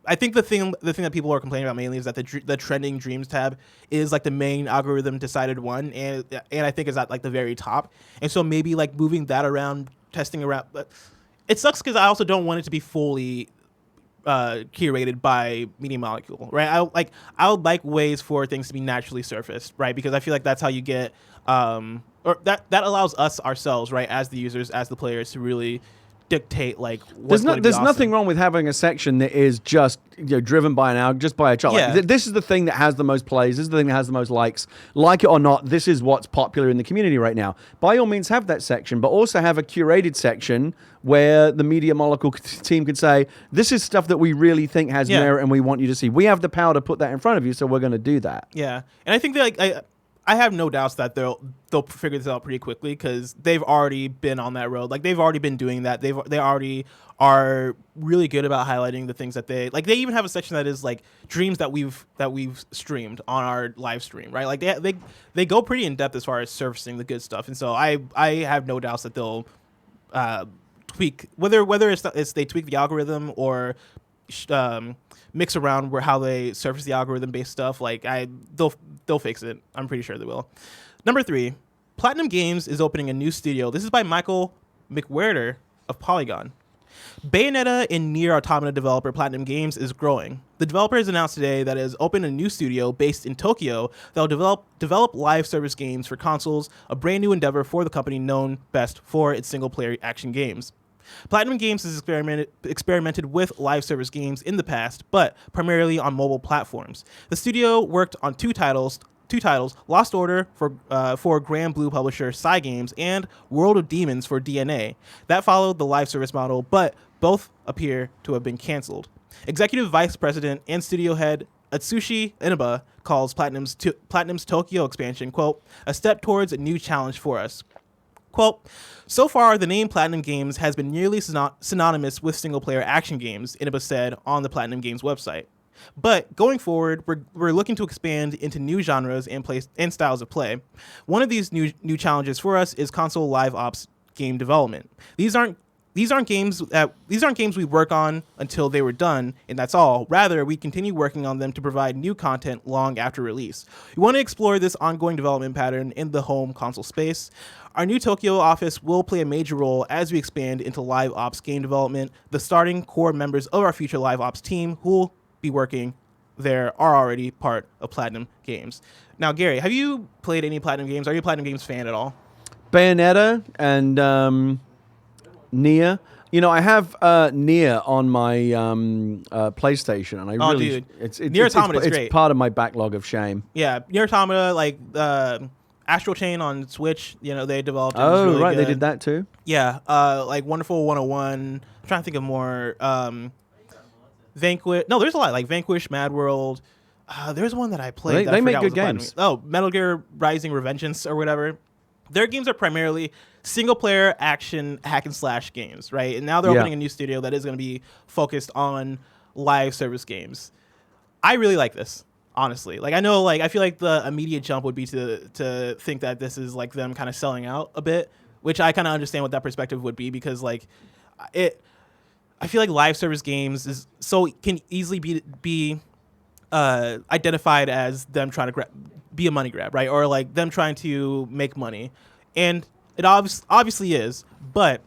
I think the thing that people are complaining about mainly is that the trending Dreams tab is like the main algorithm decided one, and I think is at like the very top. And so maybe like moving that around, testing around, but it sucks because I also don't want it to be fully curated by Media Molecule, right? I would like ways for things to be naturally surfaced, right? Because I feel like that's how you get or that allows us ourselves, right, as the users, as the players, to really dictate like what's there's nothing wrong with having a section that is just driven by just by a child. Yeah. Like, this is the thing that has the most plays. This is the thing that has the most likes. Like it or not, this is what's popular in the community right now. By all means, have that section, but also have a curated section where the Media Molecule team could say, this is stuff that we really think has merit and we want you to see. We have the power to put that in front of you, so we're going to do that. Yeah, and I think that I have no doubts that they'll figure this out pretty quickly, because they've already been on that road. Like they've already been doing that. They already are really good about highlighting the things that they like. They even have a section that is like Dreams that we've streamed on our live stream, right? Like they go pretty in depth as far as surfacing the good stuff. And so I have no doubts that they'll tweak whether it's they tweak the algorithm or mix around how they surface the algorithm based stuff. Like they'll fix it. I'm pretty sure they will. Number 3, Platinum Games is opening a new studio. This is by Michael McWherter of Polygon. Bayonetta and Nier Automata developer Platinum Games is growing. The developer has announced today that it has opened a new studio based in Tokyo that will develop live service games for consoles, a brand new endeavor for the company known best for its single-player action games. Platinum Games has experimented with live service games in the past, but primarily on mobile platforms. The studio worked on two titles, Lost Order for Grand Blue publisher Cygames and World of Demons for DNA. That followed the live service model, but both appear to have been canceled. Executive Vice President and studio head Atsushi Inaba calls Platinum's Tokyo expansion, quote, a step towards a new challenge for us. Quote, so far, the name Platinum Games has been nearly synonymous with single-player action games, Inaba said on the Platinum Games website. But going forward, we're looking to expand into new genres and styles of play. One of these new challenges for us is console live ops game development. These aren't these aren't games we work on until they were done, and that's all. Rather, we continue working on them to provide new content long after release. We want to explore this ongoing development pattern in the home console space. Our new Tokyo office will play a major role as we expand into live ops game development. The starting core members of our future live ops team who will be working there are already part of Platinum Games. Now, Gary, have you played any Platinum games? Are you a Platinum Games fan at all? Bayonetta and Nier. You know, I have Nier on my PlayStation, and I really, dude. it's Nier Automata is great. It's part of my backlog of shame. Yeah, Nier Automata, like Astral Chain on Switch, you know, they developed. Oh, really right, good. they did that too. Yeah, like Wonderful 101. I'm trying to think of more. Vanquish. No, there's a lot like Vanquish, Mad World. There's one that I played. They make good games. Oh, Metal Gear Rising: Revengeance or whatever. Their games are primarily single-player action hack and slash games, right? And now they're opening a new studio that is going to be focused on live service games. I really like this, honestly. Like, I know, like, I feel like the immediate jump would be to think that this is like them kind of selling out a bit, which I kind of understand what that perspective would be, because like I feel like live service games can easily be identified as them trying to be a money grab, right? Or like them trying to make money. And it obviously is, but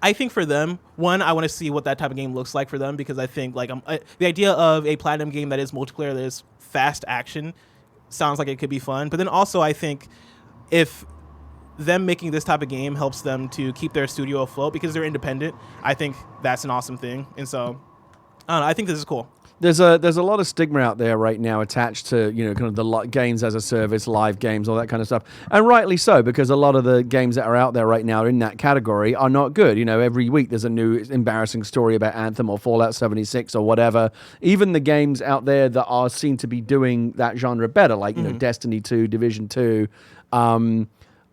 I think for them, one, I want to see what that type of game looks like for them, because I think like the idea of a Platinum game that is multiplayer, that is fast action, sounds like it could be fun. But then also I think if them making this type of game helps them to keep their studio afloat because they're independent, I think that's an awesome thing. And so I don't know, I think this is cool. There's a lot of stigma out there right now attached to, you know, kind of the games as a service, live games, all that kind of stuff. And rightly so, because a lot of the games that are out there right now in that category are not good. You know, every week there's a new embarrassing story about Anthem or Fallout 76 or whatever. Even the games out there that are seen to be doing that genre better, like, you know, Destiny 2, Division 2,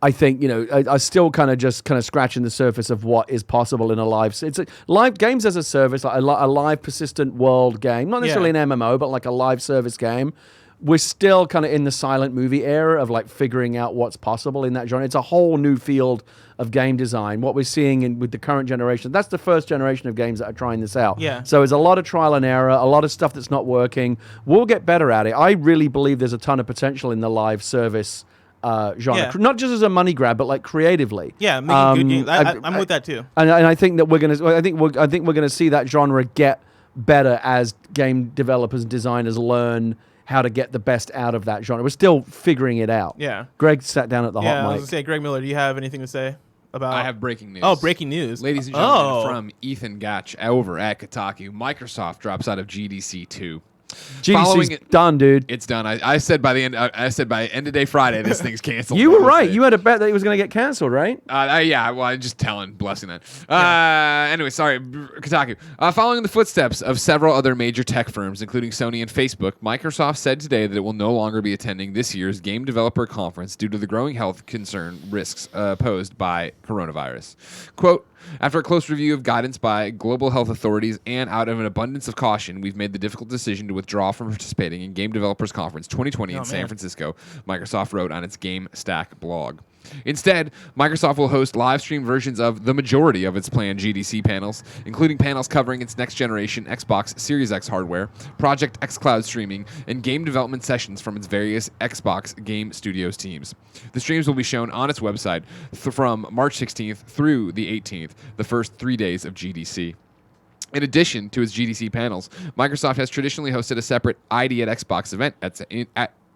I think, you know, I still kind of scratching the surface of what is possible in a live. It's a live games as a service, like a live persistent world game, not necessarily an MMO, but like a live service game. We're still kind of in the silent movie era of like figuring out what's possible in that genre. It's a whole new field of game design. What we're seeing with the current generation, that's the first generation of games that are trying this out. Yeah. So there's a lot of trial and error, a lot of stuff that's not working. We'll get better at it. I really believe there's a ton of potential in the live service genre, not just as a money grab, but like creatively. Yeah, making good games. I'm with that too. And I think that we're gonna see that genre get better as game developers and designers learn how to get the best out of that genre. We're still figuring it out. Yeah. Greg sat down at the hot I was mic. gonna say, Greg Miller, do you have anything to say about? I have breaking news. Oh, breaking news, ladies and gentlemen, from Ethan Gatch over at Kotaku. Microsoft drops out of GDC 2. GDC's done, dude. It's done. I said by the end. I said by end of day Friday, this thing's canceled. You were right. You had a bet that it was going to get canceled, right? Yeah. Well, I'm just blessing that. Anyway, sorry, Kotaku. Following the footsteps of several other major tech firms, including Sony and Facebook, Microsoft said today that it will no longer be attending this year's Game Developer Conference due to the growing health concern risks posed by coronavirus. Quote. After a close review of guidance by global health authorities and out of an abundance of caution, we've made the difficult decision to withdraw from participating in Game Developers Conference 2020 in San Francisco, Microsoft wrote on its GameStack blog. Instead, Microsoft will host live stream versions of the majority of its planned GDC panels, including panels covering its next-generation Xbox Series X hardware, Project xCloud streaming, and game development sessions from its various Xbox Game Studios teams. The streams will be shown on its website from March 16th through the 18th, the first 3 days of GDC. In addition to its GDC panels, Microsoft has traditionally hosted a separate ID at Xbox event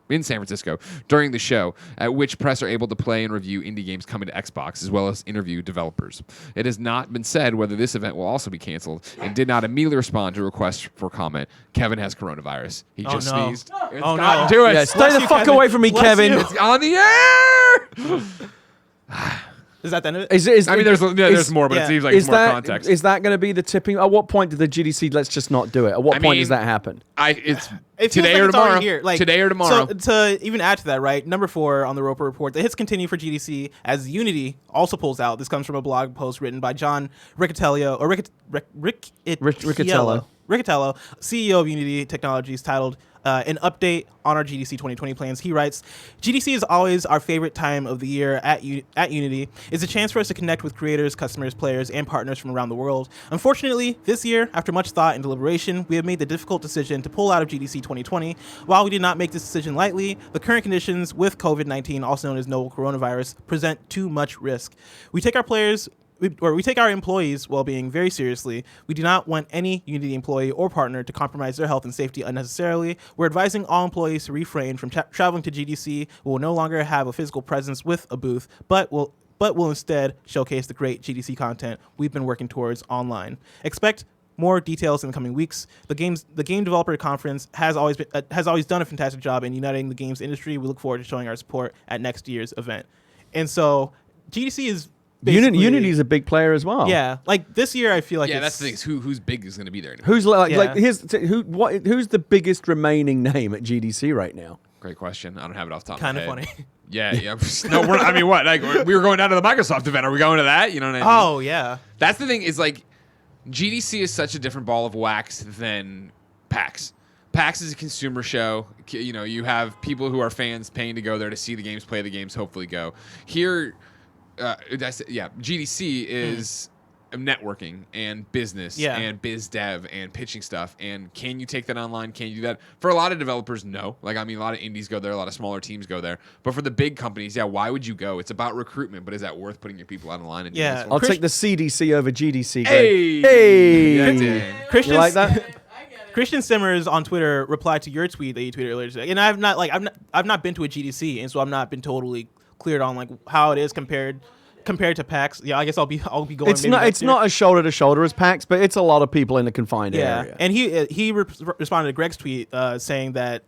in San Francisco during the show, at which press are able to play and review indie games coming to Xbox, as well as interview developers. It has not been said whether this event will also be canceled, and did not immediately respond to requests for comment. Kevin has coronavirus. He just sneezed. It's gotten to it. Yeah, stay the fuck away from me, Kevin. It's on the air! Is that the end of it? I mean, there's more, but it seems like it's more context. Is that going to be the tipping? At what point did the GDC let's just not do it? At what point does that happen? It's It today feels like or it's tomorrow. already here. Like, Today or tomorrow. So to even add to that, right? Number 4 on the Roper Report, the hits continue for GDC as Unity also pulls out. This comes from a blog post written by John Riccitiello, Riccitiello, CEO of Unity Technologies, titled an update on our GDC 2020 plans. He writes, GDC is always our favorite time of the year at Unity. It's a chance for us to connect with creators, customers, players, and partners from around the world. Unfortunately, this year, after much thought and deliberation, we have made the difficult decision to pull out of GDC 2020. While we did not make this decision lightly, the current conditions with COVID-19, also known as novel coronavirus, present too much risk. We take our employees' well-being very seriously. We do not want any Unity employee or partner to compromise their health and safety unnecessarily. We're advising all employees to refrain from traveling to GDC. We will no longer have a physical presence with a booth, but will instead showcase the great GDC content we've been working towards online. Expect more details in the coming weeks. The Game Developer Conference has always done a fantastic job in uniting the games industry. We look forward to showing our support at next year's event. And so GDC is Unity is a big player as well. Yeah, like this year, I feel like that's the thing. Is who's big is going to be there? Who's who's the biggest remaining name at GDC right now? Great question. I don't have it off the top kind of of my head. funny. Yeah. No, I mean, what? Like we were going down to the Microsoft event. Are we going to that? You know what I mean? Oh yeah. That's the thing. Is like GDC is such a different ball of wax than PAX. PAX is a consumer show. You know, you have people who are fans paying to go there to see the games, play the games, hopefully go. Here, GDC is networking and business and biz dev and pitching stuff. And can you take that online? Can you do that? For a lot of developers, no. Like, I mean, a lot of indies go there, a lot of smaller teams go there. But for the big companies, why would you go? It's about recruitment, but is that worth putting your people out of line? And I'll take the CDC over GDC. Hey! Christian, you like that? Christian Simmers on Twitter replied to your tweet that you tweeted earlier today, and I've not been to a GDC, and so I've not been totally cleared on like how it is compared to PAX. Yeah, I guess I'll be going. It's not as shoulder to shoulder as PAX, but it's a lot of people in the confined area. And he responded to Greg's tweet saying that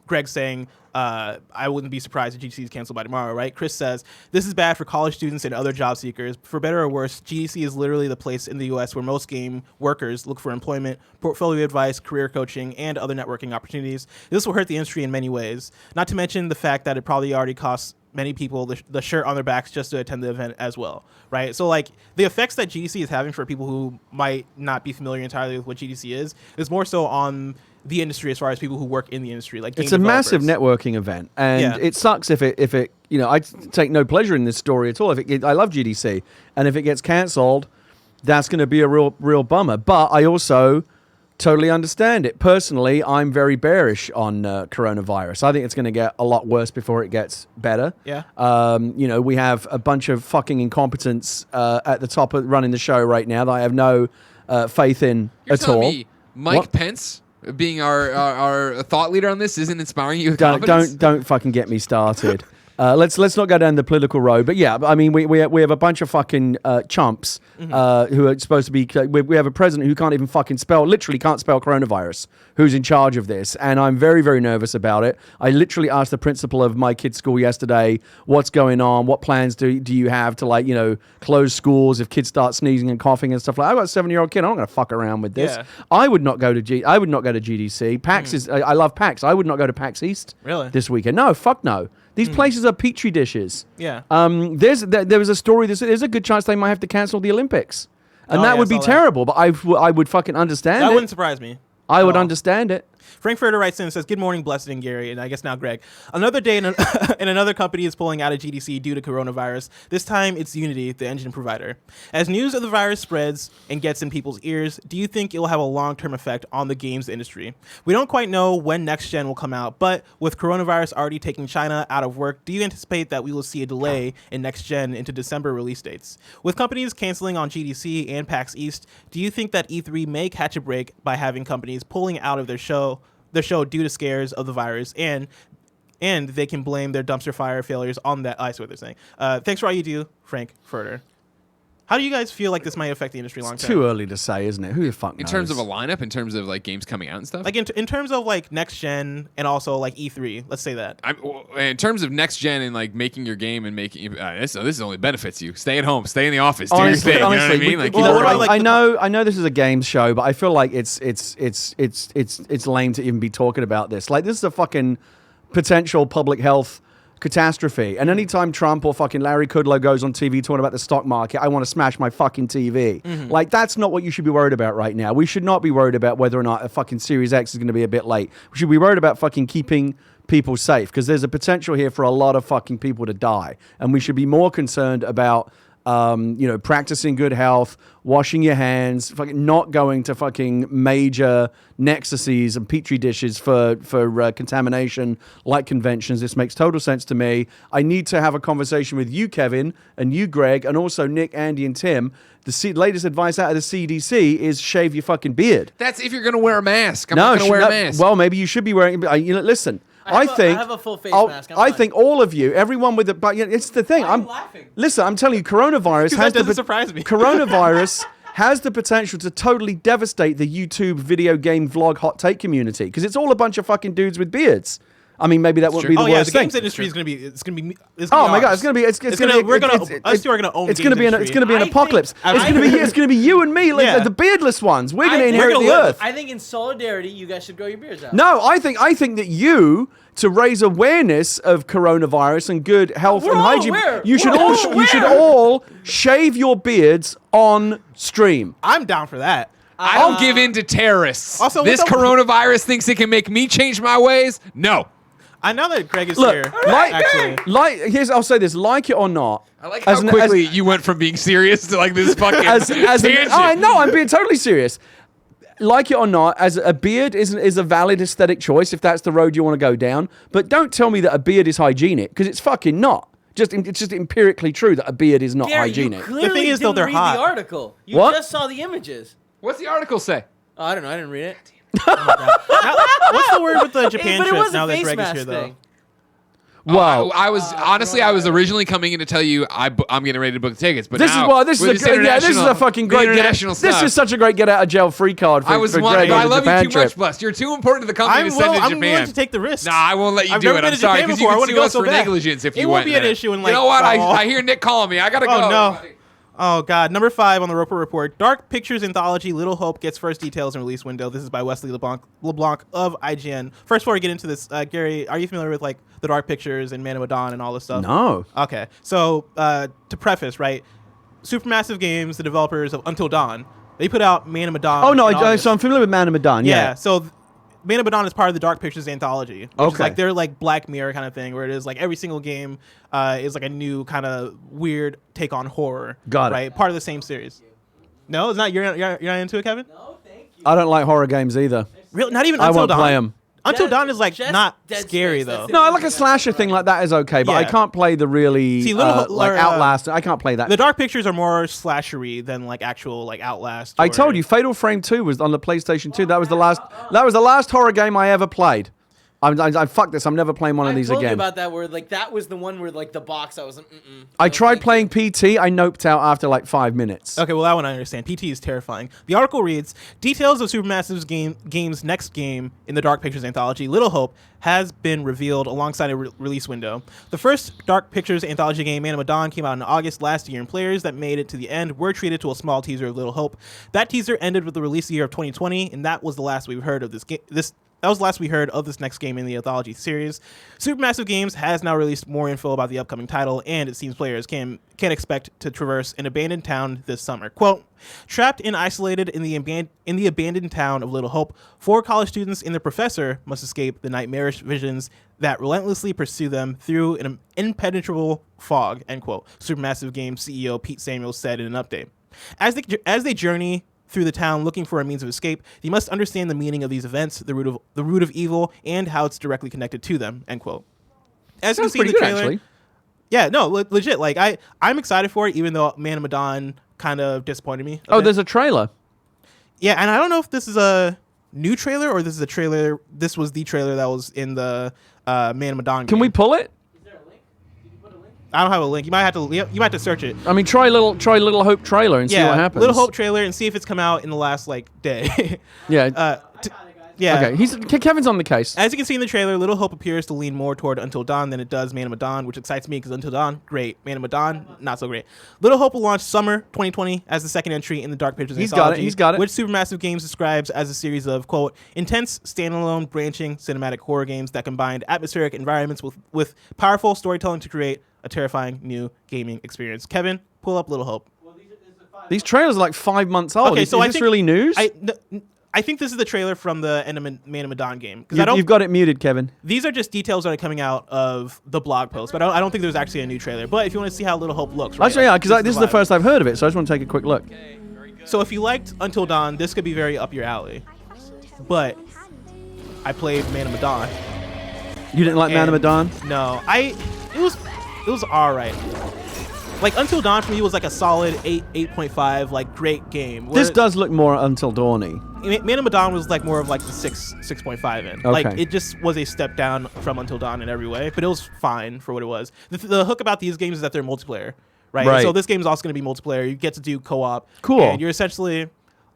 Greg's saying I wouldn't be surprised if GDC is canceled by tomorrow, right? Chris says, this is bad for college students and other job seekers. For better or worse, GDC is literally the place in the U.S. where most game workers look for employment, portfolio advice, career coaching, and other networking opportunities. This will hurt the industry in many ways, not to mention the fact that it probably already costs many people the shirt on their backs just to attend the event as well, right? So like the effects that GDC is having for people who might not be familiar entirely with what GDC is more so on the industry as far as people who work in the industry. Like it's a massive networking event, and it sucks if it I take no pleasure in this story at all. I love GDC, and if it gets cancelled, that's going to be a real bummer. But I also totally understand it. Personally, I'm very bearish on coronavirus. I think it's going to get a lot worse before it gets better. Yeah. We have a bunch of fucking incompetence at the top of running the show right now that I have no faith in at all. Me, Mike Pence being our thought leader on this isn't inspiring you with confidence? Don't fucking get me started. Let's not go down the political road, but yeah, I mean we have a bunch of fucking chumps who are supposed to be. We have a president who can't even fucking literally can't spell coronavirus, who's in charge of this, and I'm very, very nervous about it. I literally asked the principal of my kid's school yesterday, what's going on, what plans do you have to close schools if kids start sneezing and coughing and stuff like that. I've got a 7-year-old kid. I'm not going to fuck around with this. Yeah. I would not go to GDC. PAX is. I love PAX. I would not go to PAX East this weekend. No, fuck no. These places are petri dishes. Yeah. There was a story. There's a good chance they might have to cancel the Olympics, and that would be terrible. But I would fucking understand it. That wouldn't surprise me. I would understand it. Frankfurter writes in and says, good morning, Blessed and Gary, and I guess now Greg. Another day and another company is pulling out of GDC due to coronavirus. This time it's Unity, the engine provider. As news of the virus spreads and gets in people's ears, do you think it will have a long-term effect on the games industry? We don't quite know when next gen will come out, but with coronavirus already taking China out of work, do you anticipate that we will see a delay in next gen into December release dates? With companies canceling on GDC and PAX East, do you think that E3 may catch a break by having companies pulling out of their show due to scares of the virus, and they can blame their dumpster fire failures on that? I see what they're saying. Thanks for all you do, Frank Furter. How do you guys feel like this might affect the industry long term? It's too early to say, isn't it? Who the fuck knows? In terms of a lineup, in terms of like games coming out and stuff? Like in terms of like next gen and also like E3, let's say that. In terms of next gen and like making your game and making this only benefits you. Stay at home, stay in the office, do your thing. You know what I mean? I know this is a games show, but I feel like it's lame to even be talking about this. Like, this is a fucking potential public health catastrophe. And anytime Trump or fucking Larry Kudlow goes on TV talking about the stock market, I want to smash my fucking TV. Like, that's not what you should be worried about right now. We should not be worried about whether or not a fucking Series X is going to be a bit late. We should be worried about fucking keeping people safe, because there's a potential here for a lot of fucking people to die. And we should be more concerned about practicing good health, washing your hands, fucking not going to fucking major nexuses and petri dishes for contamination like conventions. This makes total sense to me. I need to have a conversation with you, Kevin, and you, Greg, and also Nick, Andy, and Tim. The latest advice out of the CDC is shave your fucking beard. That's if you're going to wear a mask. I'm not going to wear a mask. Well, maybe you should be wearing. Listen. I have a full face mask. I think all of you, everyone with but it's the thing. I'm laughing. Listen, I'm telling you, coronavirus has doesn't surprise me. Coronavirus has the potential to totally devastate the YouTube video game vlog hot take community, because it's all a bunch of fucking dudes with beards. I mean, maybe that wouldn't be the worst the thing. games industry is going to be. It's going to be. Oh my god, it's going to be. It's going to be. Us two are going to own. It's going to be. It's going to be an apocalypse. It's going to be you and me, like the beardless ones. We're going to inherit the earth. I think in solidarity, you guys should grow your beards out. No, I think that you, to raise awareness of coronavirus and good health and hygiene, you should all shave your beards on stream. I'm down for that. I don't give in to terrorists. Also, this coronavirus thinks it can make me change my ways. No. I know that Greg is here. I'll say this: like it or not. I like how quickly you went from being serious to like this fucking tangent. I know, I'm being totally serious. Like it or not, as a beard is a valid aesthetic choice if that's the road you want to go down. But don't tell me that a beard is hygienic, because it's fucking not. It's just empirically true that a beard is not hygienic. You clearly the thing is, didn't they're read hot. the article. You just saw the images. What's the article say? Oh, I don't know. I didn't read it. What's the word with the Japan trip now that Greg is here, though? Wow. I was originally coming in to tell you I'm getting ready to book the tickets, but this is a fucking great this is such a great get out of jail free card for Greg. I love you too much, Bless. You're too important to the company to send to Japan. I'm willing to take the risk. Nah, I won't let you do it. I'm sorry, because you can sue us for negligence if you went. It won't be an issue in like. You know what? I hear Nick calling me. I gotta go. Oh no. Oh, God. Number 5 on the Roper Report. Dark Pictures anthology Little Hope gets first details and release window. This is by Wesley LeBlanc of IGN. First, before we get into this, Gary, are you familiar with like the Dark Pictures and Man of Medan and all this stuff? No. Okay. So, to preface, right, Supermassive Games, the developers of Until Dawn, they put out Man of Medan. Oh, no. So I'm familiar with Man of Medan, yeah. So Man of Medan is part of the Dark Pictures anthology. Which is like they're like Black Mirror kind of thing, where it is like every single game is like a new kind of weird take on horror. Got it. Right, part of the same series. No, it's not. You're not into it, Kevin? No, thank you. I don't like horror games either. Really? Not even I Until won't Dawn. play them. Until Dawn is like not Dead scary Space, though. that's it. No, I like a slasher thing like that is okay, but I can't play the really like Outlast. I can't play that. The Dark Pictures are more slashery than like actual like Outlast. I told you, Fatal Frame 2 was on the PlayStation 2. That was the last horror game I ever played. I fuck this. I'm never playing one of these I told again. you about that where like that was the one where like the box I was like, I tried playing PT. I noped out after like 5 minutes. Okay, well that one I understand. PT is terrifying. The article reads, details of Supermassive's game's next game in the Dark Pictures anthology, Little Hope, has been revealed alongside a release window. The first Dark Pictures anthology game, Man of Medan, came out in August last year, and players that made it to the end were treated to a small teaser of Little Hope. That teaser ended with the release year of 2020, and that was the last we've heard of this game. That was the last we heard of this next game in the anthology series. Supermassive Games has now released more info about the upcoming title, and it seems players can expect to traverse an abandoned town this summer. Quote, trapped and isolated in the abandoned town of Little Hope, 4 college students and their professor must escape the nightmarish visions that relentlessly pursue them through an impenetrable fog, end quote, Supermassive Games CEO Pete Samuels said in an update. As they journey through the town looking for a means of escape, they must understand the meaning of these events, the root of evil, and how it's directly connected to them, end quote. As you can see in the trailer, actually. Yeah, no, legit. Like I'm excited for it, even though Man of Medan kind of disappointed me. Oh, there's a trailer. Yeah, and I don't know if this is a new trailer or this is a trailer. This was the trailer that was in the Man of Medan game. Can we pull it? I don't have a link. You might have to search it. I mean, try Little Hope trailer and see what happens. Little Hope trailer and see if it's come out in the last like day. Yeah. Yeah. Okay, Kevin's on the case. As you can see in the trailer, Little Hope appears to lean more toward Until Dawn than it does Man of Medan, which excites me because Until Dawn, great. Man of Medan, not so great. Little Hope will launch summer 2020 as the second entry in the Dark Pictures anthology. He's got it. Which Supermassive Games describes as a series of, quote, intense, standalone, branching, cinematic horror games that combined atmospheric environments with powerful storytelling to create a terrifying new gaming experience. Kevin, pull up Little Hope. These trailers are like 5 months old. Okay, so is I this think really news? I think this is the trailer from the end of Man of Medan game. You've got it muted, Kevin. These are just details that are coming out of the blog post, but I don't think there's actually a new trailer. But if you want to see how Little Hope looks, right? Actually, yeah, because this is the vibe. first I've heard of it, so I just want to take a quick look. So if you liked Until Dawn, this could be very up your alley. But I played Man of Medan. You didn't like Man of Medan? No, it was all right. Like Until Dawn for me was like a solid 8.5, like great game. This does look more Until Dawny. Man of Medan was like more of like the 6.5 in. Okay. Like it just was a step down from Until Dawn in every way, but it was fine for what it was. The hook about these games is that they're multiplayer, right? Right. So this game is also going to be multiplayer. You get to do co-op. Cool. And you're essentially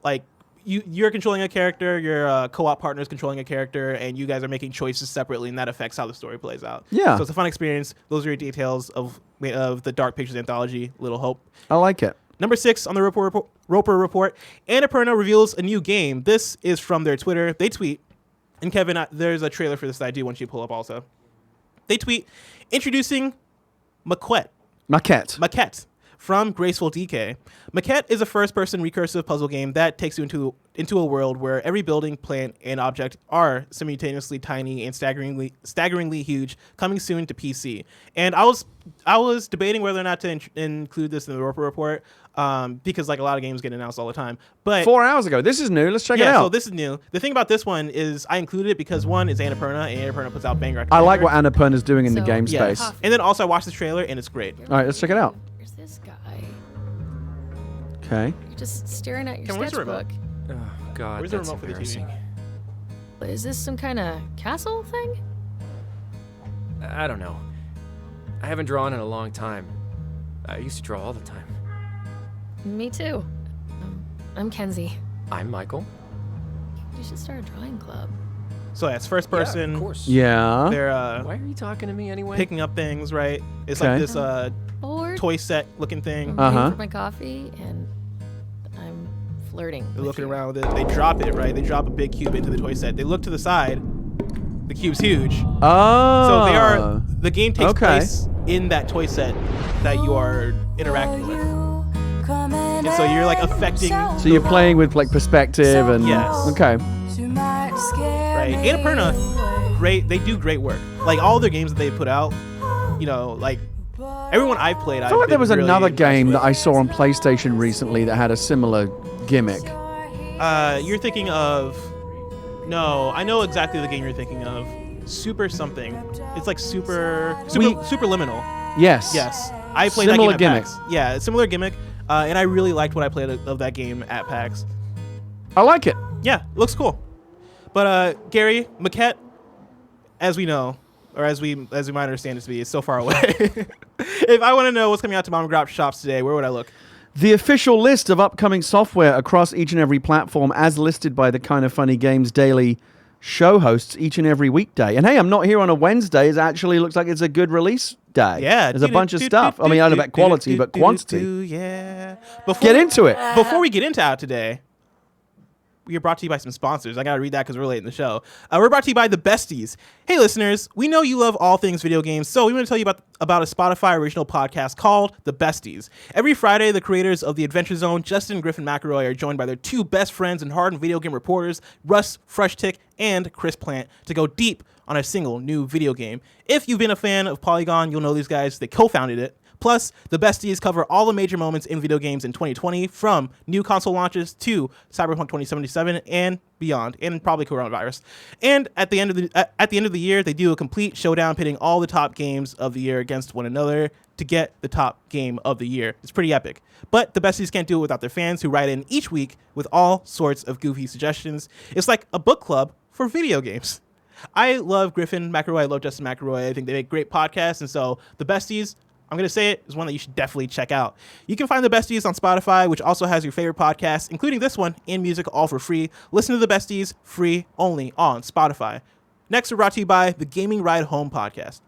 like you're controlling a character, your co-op partner is controlling a character, and you guys are making choices separately, and that affects how the story plays out. Yeah. So it's a fun experience. Those are your details of the Dark Pictures anthology, Little Hope. I like it. Number 6 on the Roper Report, Annapurna reveals a new game. This is from their Twitter. They tweet, and Kevin, there's a trailer for this that I do want you to pull up also. They tweet, introducing Maquette from Graceful Decay. Maquette is a first-person recursive puzzle game that takes you into a world where every building, plant, and object are simultaneously tiny and staggeringly huge, coming soon to PC. And I was debating whether or not to include this in the Roper Report because like a lot of games get announced all the time. But 4 hours ago. This is new. Let's check it yeah, out. so this is new. The thing about this one is I included it because one is Annapurna, and Annapurna puts out banger after I like banger. what Annapurna's doing in the game Yeah. space. And then also I watched this trailer and it's great. All right, let's check it out. There's this guy. Okay. You're just staring at your Kevin, where's the remote? sketchbook. Oh, God, Where's the that's remote for the TV? embarrassing. Is this some kind of castle thing? I don't know. I haven't drawn in a long time. I used to draw all the time. Me too. I'm Kenzie. I'm Michael. You should start a drawing club. So yeah, it's first person. Yeah, of course. Yeah. They're Why are you talking to me anyway? picking up things, right? It's Okay. like this Bored. toy set looking thing. I'm Uh-huh. waiting for my coffee, and I'm flirting. They're with looking you. around with it. They drop it, right? They drop a big cube into the toy set. They look to the side. The cube's huge. Oh. So the game takes Okay. place in that toy set that you are interacting with. And so you're like affecting. So you're playing with like perspective and. Yes. Okay. Right. Annapurna, great. They do great work. Like all their games that they put out, you know, like everyone I've played. I feel like there was another game that I saw on PlayStation recently that had a similar gimmick. You're thinking of. No, I know exactly the game you're thinking of. Super something. It's like Superliminal. Yes. Yes, I played Similar that game at gimmick. PAX. Yeah, similar gimmick. And I really liked what I played of that game at PAX. I like it. Yeah, looks cool. But Gary, Maquette, as we know, or as we might understand it to be, is so far away. If I want to know what's coming out to mom and pop shops today, where would I look? The official list of upcoming software across each and every platform, as listed by the Kind of Funny Games Daily show hosts each and every weekday. And hey, I'm not here on a Wednesday. It actually looks like it's a good release day. Yeah, there's a bunch of stuff. I mean, I don't know about quality, but quantity. Yeah. Get into it. Before we get into out today, we are brought to you by some sponsors. I gotta read that because we're late in the show. We're brought to you by the Besties. Hey, listeners, we know you love all things video games, so we want to tell you about a Spotify original podcast called The Besties. Every Friday, the creators of The Adventure Zone, Justin and Griffin McElroy, are joined by their two best friends and hardened video game reporters, Russ Frushtick and Chris Plant, to go deep on a single new video game. If you've been a fan of Polygon, you'll know these guys. They co-founded it. Plus, the Besties cover all the major moments in video games in 2020, from new console launches to Cyberpunk 2077 and beyond, and probably coronavirus. And at the end of the year, they do a complete showdown pitting all the top games of the year against one another to get the top game of the year. It's pretty epic. But the Besties can't do it without their fans, who write in each week with all sorts of goofy suggestions. It's like a book club for video games. I love Griffin McElroy. I love Justin McElroy. I think they make great podcasts, and so the Besties, I'm going to say it, is one that you should definitely check out. You can find the Besties on Spotify, which also has your favorite podcasts, including this one and music, all for free. Listen to the Besties free only on Spotify. Next, we're brought to you by the Gaming Ride Home podcast.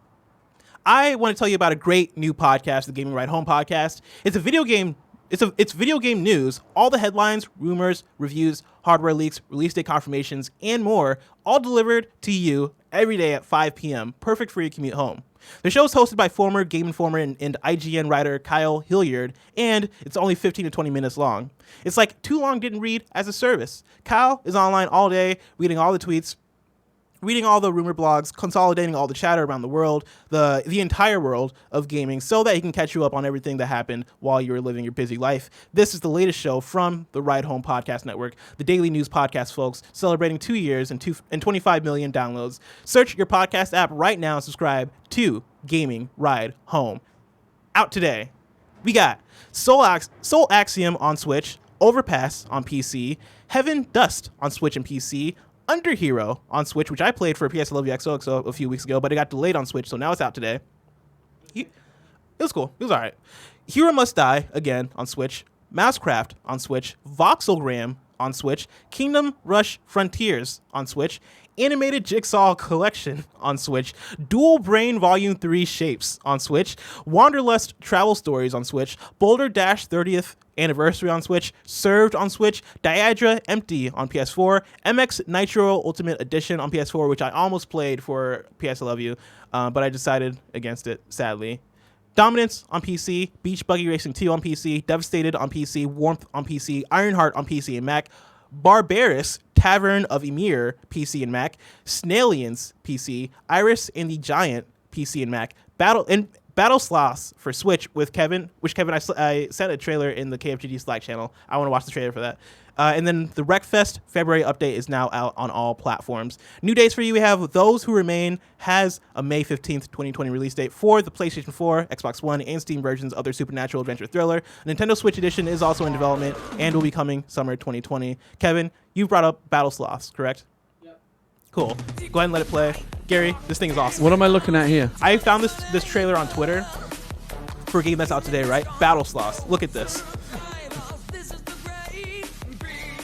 I want to tell you about a great new podcast, the Gaming Ride Home podcast. It's a video game. It's video game news, all the headlines, rumors, reviews, hardware leaks, release date confirmations, and more, all delivered to you every day at 5 p.m., perfect for your commute home. The show is hosted by former Game Informer and IGN writer Kyle Hilliard, and it's only 15 to 20 minutes long. It's like Too Long Didn't Read as a service. Kyle is online all day, reading all the tweets, reading all the rumor blogs, consolidating all the chatter around the world, the entire world of gaming, so that he can catch you up on everything that happened while you were living your busy life. This is the latest show from the Ride Home Podcast Network, the daily news podcast, folks, celebrating 2 years and 25 million downloads. Search your podcast app right now and subscribe to Gaming Ride Home. Out today, we got Soul Axiom on Switch, Overpass on PC, Heaven Dust on Switch and PC, Under Hero on Switch, which I played for PS Love You XOXO a few weeks ago, but it got delayed on Switch, so now it's out today. It was cool. It was all right. Hero Must Die, again, on Switch. Mousecraft on Switch. Voxelgram on Switch. Kingdom Rush Frontiers on Switch. Animated Jigsaw Collection on Switch. Dual Brain Volume 3 Shapes on Switch. Wanderlust Travel Stories on Switch. Boulder Dash 30th Anniversary on Switch, Served on Switch, Diadra Empty on PS4, MX Nitro Ultimate Edition on PS4, which I almost played for PS Love You, but I decided against it, sadly. Dominance on PC, Beach Buggy Racing 2 on PC, Devastated on PC, Warmth on PC, Ironheart on PC and Mac, Barbarous Tavern of Emir PC and Mac, Snailians PC, Iris and the Giant PC and Mac, Battle Sloths for Switch with Kevin, which Kevin, I sent a trailer in the KFGD Slack channel. I want to watch the trailer for that. And then the Wreckfest February update is now out on all platforms. New dates for you, we have Those Who Remain has a May 15th, 2020 release date for the PlayStation 4, Xbox One, and Steam versions of their supernatural adventure thriller. Nintendo Switch Edition is also in development and will be coming summer 2020. Kevin, you brought up Battle Sloths, correct? Cool. Go ahead and let it play. Gary, this thing is awesome. What am I looking at here? I found this trailer on Twitter for a game that's out today, right? Battle Sloths. Look at this.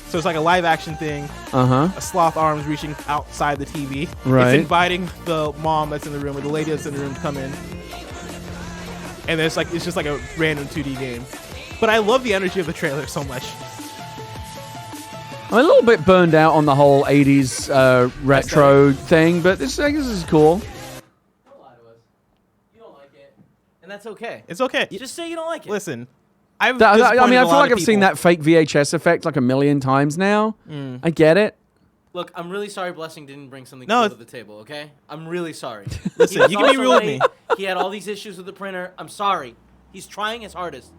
So it's like a live action thing. A sloth arms reaching outside the TV. Right. It's inviting the mom that's in the room or the lady that's in the room to come in. And it's just like a random 2D game. But I love the energy of the trailer so much. I'm a little bit burned out on the whole 80s retro thing, but I guess this is cool. Don't lie to us. You don't like it. And that's okay. It's okay. Just say you don't like it. Listen, I feel like I've seen that fake VHS effect like a million times now. I get it. Look, I'm really sorry Blessing didn't bring something No, cool to the table, okay? I'm really sorry. Listen, you can be real with me. He had all these issues with the printer. I'm sorry. He's trying his hardest.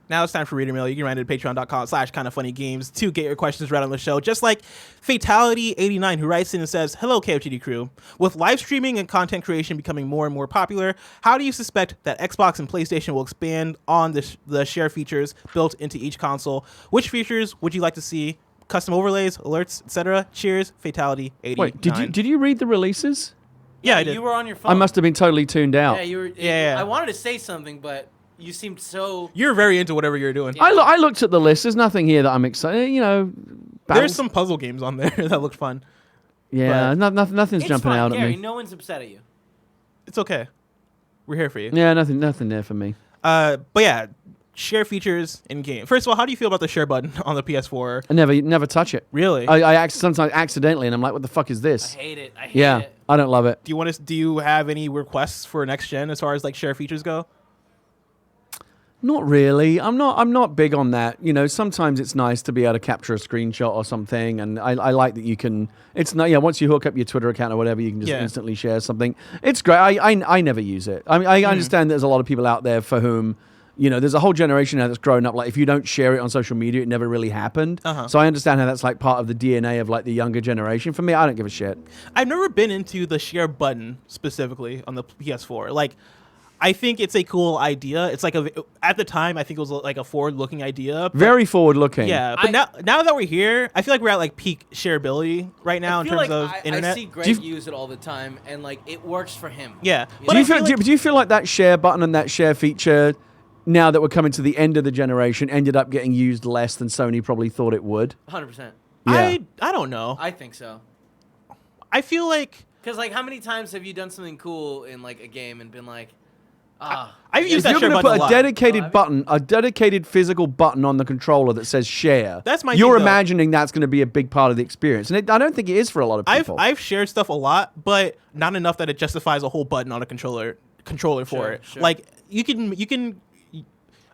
Now it's time for Reader Mail. You can write it at patreon.com/kindafunnygames to get your questions read on the show. Just like Fatality89, who writes in and says, "Hello, KFGD crew. With live streaming and content creation becoming more and more popular, how do you suspect that Xbox and PlayStation will expand on the share features built into each console? Which features would you like to see? Custom overlays, alerts, etc. Cheers, Fatality89." Wait, did you read the releases? Yeah, I did. You were on your phone. I must have been totally tuned out. Yeah, you were. Yeah. I wanted to say something, but you seemed so. You're very into whatever you're doing. Yeah. I looked at the list. There's nothing here that I'm excited. There's some puzzle games on there that look fun. Yeah, nothing's It's jumping fine, out Gary, at me. No one's upset at you. It's okay. We're here for you. Yeah, nothing there for me. But yeah, share features in game. First of all, how do you feel about the share button on the PS4? I never touch it. Really? Sometimes accidentally, and I'm like, what the fuck is I this? hate it. I hate Yeah, it. I don't love it. Do you have any requests for next gen as far as like share features go? Not really. I'm not big on that. Sometimes it's nice to be able to capture a screenshot or something, and I like that you can. It's not. Yeah, once you hook up your Twitter account or whatever, you can just instantly share something. It's great. I never use it. I mean, I understand there's a lot of people out there for whom, there's a whole generation now that's grown up. Like, if you don't share it on social media, it never really happened. So I understand how that's like part of the DNA of like the younger generation. For me, I don't give a shit. I've never been into the share button specifically on the PS4. Like, I think it's a cool idea. It's like at the time, I think it was like a forward-looking idea. Very forward-looking. Yeah, but now that we're here, I feel like we're at like peak shareability right now in terms of internet. I see Greg use it all the time, and like it works for him. Yeah, But do you feel like that share button and that share feature, now that we're coming to the end of the generation, ended up getting used less than Sony probably thought it would? 100%. Yeah. I don't know. I think so. I feel like Because like, how many times have you done something cool in like a game and been like, I've used If that you're share going to button put a a lot. dedicated button, a dedicated physical button on the controller that says share, That's my you're thing, though. imagining that's going to be a big part of the experience. And I don't think it is for a lot of people. I've shared stuff a lot, but not enough that it justifies a whole button on a controller for it. Sure. Like you can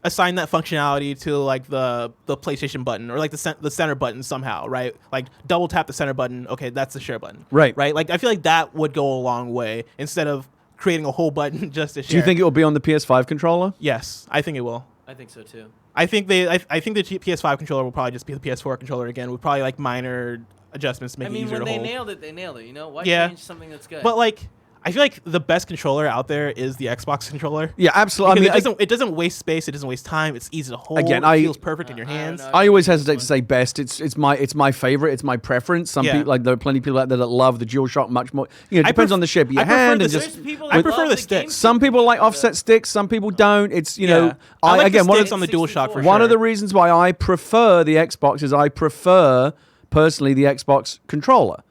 assign that functionality to like the PlayStation button or like the center button somehow, right? Like double tap the center button. Okay, that's the share button. Right. Like I feel like that would go a long way instead of creating a whole button just to share. Do you think it will be on the PS5 controller? Yes, I think it will. I think so too. I think the PS5 controller will probably just be the PS4 controller again with probably like minor adjustments to make it easier to hold. When they nailed it, they nailed it. You know, why Yeah. change something that's good? But like, I feel like the best controller out there is the Xbox controller. Yeah, absolutely. Because I mean, it doesn't waste space. It doesn't waste time. It's easy to hold. Again, it feels perfect in your I don't hands. know. I always hesitate to say best. It's my favorite. It's my preference. Some Yeah. people, like there are plenty of people out there that love the DualShock much more. You know, it depends on the shape of your I prefer hand the and There's just. people I that prefer love the the sticks. game Some people like offset sticks. Some people don't. It's you know. I like again the one sticks of on the DualShock for one sure. of the reasons why I prefer the Xbox is I prefer personally the Xbox controller.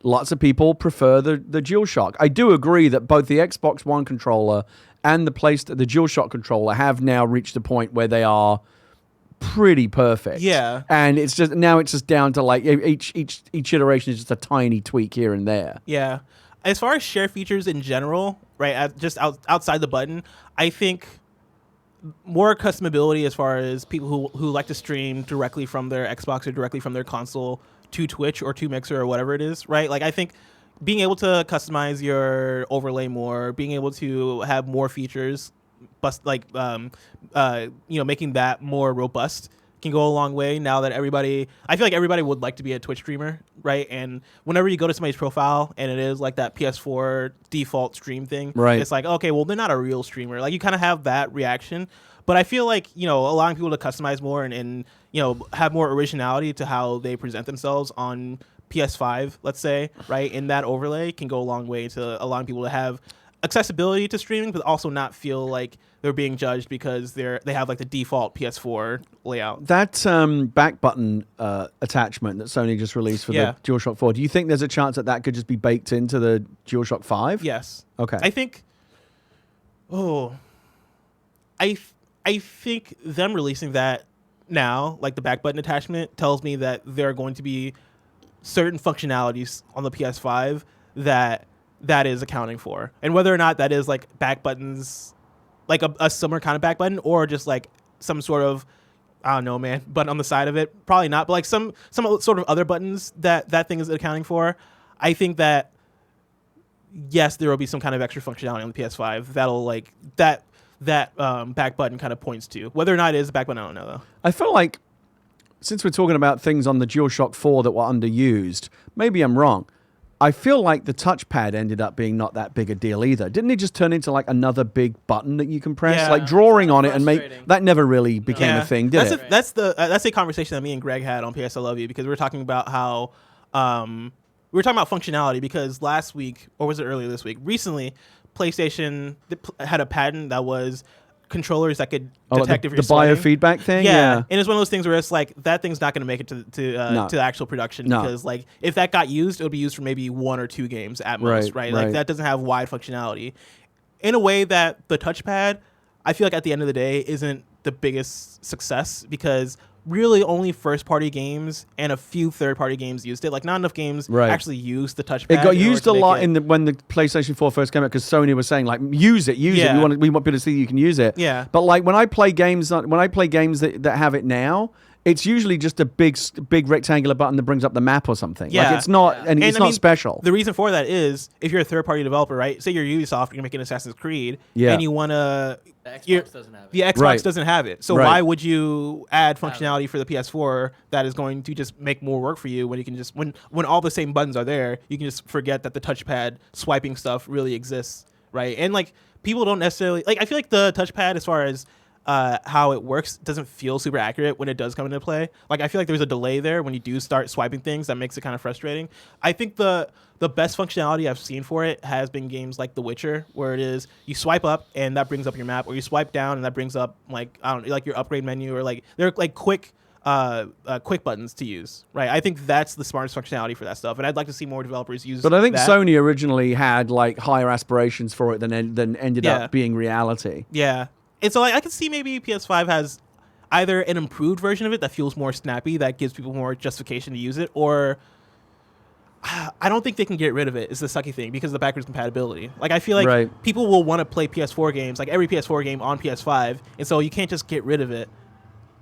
Lots of people prefer the DualShock. I do agree that both the Xbox One controller and the DualShock controller have now reached a point where they are pretty perfect. Yeah. And it's just down to like each iteration is just a tiny tweak here and there. Yeah. As far as share features in general, right, outside the button, I think more customability as far as people who like to stream directly from their Xbox or directly from their console to Twitch or to Mixer or whatever it is, right? Like I think being able to customize your overlay more, being able to have more features, making that more robust can go a long way now that I feel like everybody would like to be a Twitch streamer, right? And whenever you go to somebody's profile and it is like that PS4 default stream thing, right, it's like, okay, well, they're not a real streamer. Like you kind of have that reaction. But I feel like, allowing people to customize more and have more originality to how they present themselves on PS5, let's say, right, in that overlay can go a long way to allowing people to have accessibility to streaming, but also not feel like they're being judged because they have like the default PS4 layout. That back button attachment that Sony just released for the DualShock 4, do you think there's a chance that could just be baked into the DualShock 5? Yes. Okay. I think I think them releasing that now, like the back button attachment, tells me that there are going to be certain functionalities on the PS5 that is accounting for. And whether or not that is like back buttons, like a similar kind of back button, or just like some sort of, I don't know, man, button on the side of it, probably not, but like some sort of other buttons that thing is accounting for. I think that, yes, there will be some kind of extra functionality on the PS5 that'll like that back button kind of points to. Whether or not it is a back button, I don't know though. I feel like since we're talking about things on the DualShock 4 that were underused, maybe I'm wrong. I feel like the touchpad ended up being not that big a deal either. Didn't it just turn into like another big button that you can press? Yeah. Like drawing on it and Frustrating. that never really became a thing, did it? That's a conversation that me and Greg had on PS I Love You, because we were talking about how we were talking about functionality, because last week, or was it earlier this week, recently PlayStation had a patent that was controllers that could detect if you're the sweating. biofeedback thing. Yeah, and it's one of those things where it's like that thing's not going to make it to the actual production, No. because like if that got used, it would be used for maybe 1 or 2 games at most, right? Like that doesn't have wide functionality. In a way that the touchpad, I feel like at the end of the day, isn't the biggest success, because really only first-party games and a few third-party games used it. Like not enough games actually used the touchpad. It got used a lot when the PlayStation 4 first came out, because Sony was saying like, use it. We want people to see you can use it. Yeah. But like when I play games that have it now, it's usually just a big rectangular button that brings up the map or something. Yeah. Like it's not, and it's not special. The reason for that is if you're a third-party developer, right? Say you're Ubisoft, you're making Assassin's Creed, Yeah. and you want to. The Xbox doesn't have it. The Xbox Right. doesn't have it. So Right. why would you add functionality for the PS4 that is going to just make more work for you when you can just when all the same buttons are there, you can just forget that the touchpad swiping stuff really exists right? And like people don't necessarily like. I feel like the touchpad, as far as how it works, doesn't feel super accurate when it does come into play. Like I feel like there's a delay there when you do start swiping things that makes it kind of frustrating. I think the best functionality I've seen for it has been games like The Witcher, where it is you swipe up and that brings up your map, or you swipe down and that brings up like I don't know, like your upgrade menu, or like they're like quick buttons to use, right? I think that's the smartest functionality for that stuff, and I'd like to see more developers use. But I think that. Sony originally had like higher aspirations for it than ended up being reality. Yeah, and so like, I could see maybe PS5 has either an improved version of it that feels more snappy, that gives people more justification to use it, or I don't think they can get rid of it, is the sucky thing, because of the backwards compatibility. Like I feel like people will want to play PS4 games, like every PS4 game on PS5, and so you can't just get rid of it.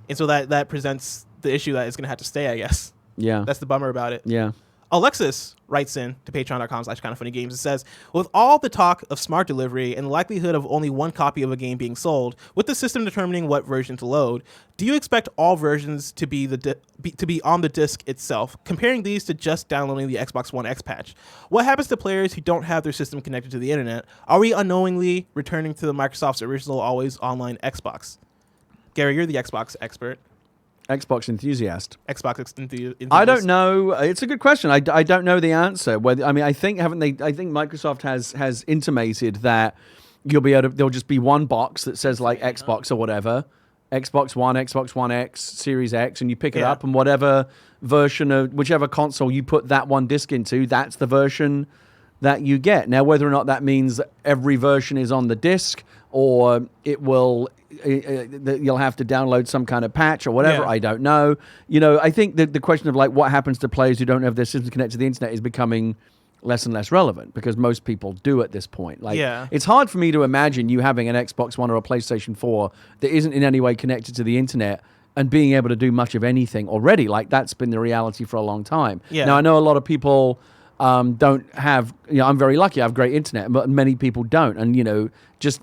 And so that presents the issue that it's going to have to stay, I guess. Yeah. That's the bummer about it. Yeah. Alexis writes in to patreon.com/kindoffunnygames. It says, with all the talk of smart delivery and the likelihood of only one copy of a game being sold, with the system determining what version to load, do you expect all versions to be on the disc itself? Comparing these to just downloading the Xbox One X patch, what happens to players who don't have their system connected to the internet? Are we unknowingly returning to the Microsoft's original always online Xbox? Gary, you're the Xbox expert. Xbox enthusiast. Xbox enthusiast. I don't know. It's a good question. I don't know the answer. Whether I think Microsoft has intimated that there'll just be one box that says like Xbox or whatever, Xbox One, Xbox One X, Series X, and you pick it up, and whatever version of whichever console you put that one disc into, that's the version that you get. Now, whether or not that means that every version is on the disc, or it will you'll have to download some kind of patch or whatever, I don't know. I think that the question of like what happens to players who don't have their systems connected to the internet is becoming less and less relevant, because most people do at this point. Like, it's hard for me to imagine you having an Xbox One or a PlayStation 4 that isn't in any way connected to the internet and being able to do much of anything already. Like, that's been the reality for a long time. Now, I know a lot of people don't have, I'm very lucky, I have great internet, but many people don't. And, just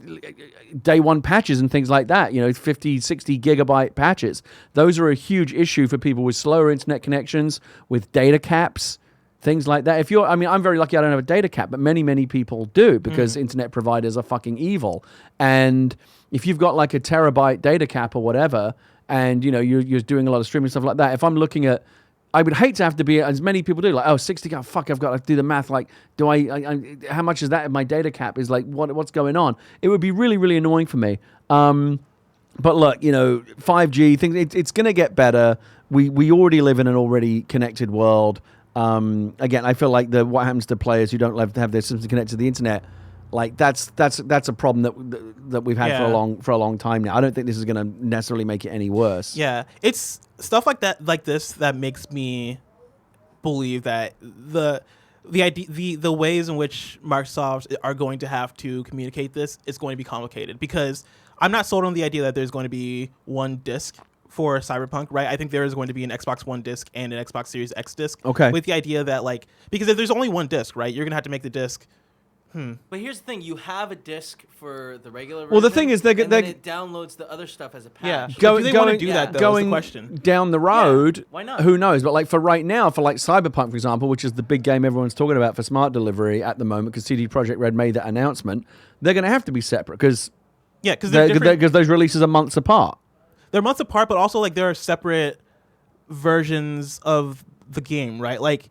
day one patches and things like that, 50, 60 gigabyte patches. Those are a huge issue for people with slower internet connections, with data caps, things like that. I'm very lucky I don't have a data cap, but many, many people do, because internet providers are fucking evil. And if you've got like a terabyte data cap or whatever, and, you're doing a lot of streaming stuff like that, if I'm looking at, I would hate to have to be, as many people do, like, 60, fuck, I've got to do the math. Like, how much is that in my data cap? Is like, what's going on? It would be really, really annoying for me. But look, 5G, things, it's going to get better. We already live in an already connected world. Again, I feel like what happens to players who don't have their systems connected to the internet, like that's a problem that we've had for a long time now. I don't think this is going to necessarily make it any worse. Yeah, it's stuff like that, like this, that makes me believe that the ways in which Microsoft are going to have to communicate this is going to be complicated, because I'm not sold on the idea that there's going to be one disc for Cyberpunk, right? I think there is going to be an Xbox One disc and an Xbox Series X disc. Okay. With the idea that, like, because if there's only one disc, right, you're going to have to make the disc. But here's the thing: you have a disc for the regular version. Well, the thing is, then it downloads the other stuff as a patch. Do they want to do that, though, going is the question. down the road, why not? Who knows? But like for right now, for like Cyberpunk, for example, which is the big game everyone's talking about for smart delivery at the moment, because CD Projekt Red made that announcement, they're going to have to be separate, because those releases are months apart. They're months apart, but also like there are separate versions of the game, right? Like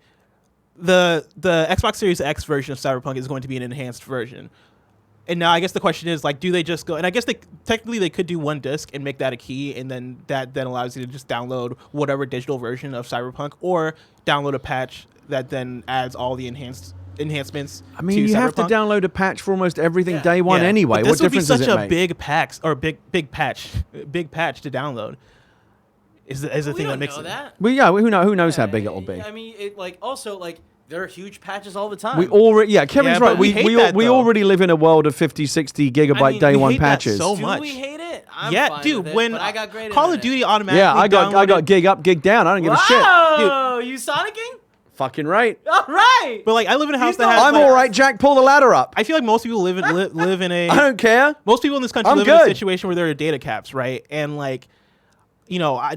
the Xbox Series X version of Cyberpunk is going to be an enhanced version. And now I guess the question is, like, do they just go, and I guess they could do one disc and make that a key, and then that then allows you to just download whatever digital version of Cyberpunk, or download a patch that then adds all the enhancements. I mean, you have to download a patch for almost everything day one anyway. But this what difference does it make? This would be such a big patch to download. Is the thing that makes it. That. Well, yeah, who knows how big it'll be. I mean, there are huge patches all the time. Kevin's right. We already live in a world of 50, 60 gigabyte day one patches. So much. Do we hate it? I'm fine with it, when but I got great Call of internet. Duty automatically I got gig up, gig down. I don't give a shit. Oh, you Sonicking? Fucking right. All right. But like, I live in a house that has. I'm all right, Jack. Pull the ladder up. I feel like most people live in a. I don't care. Most people in this country live in a situation where there are data caps, right? And like,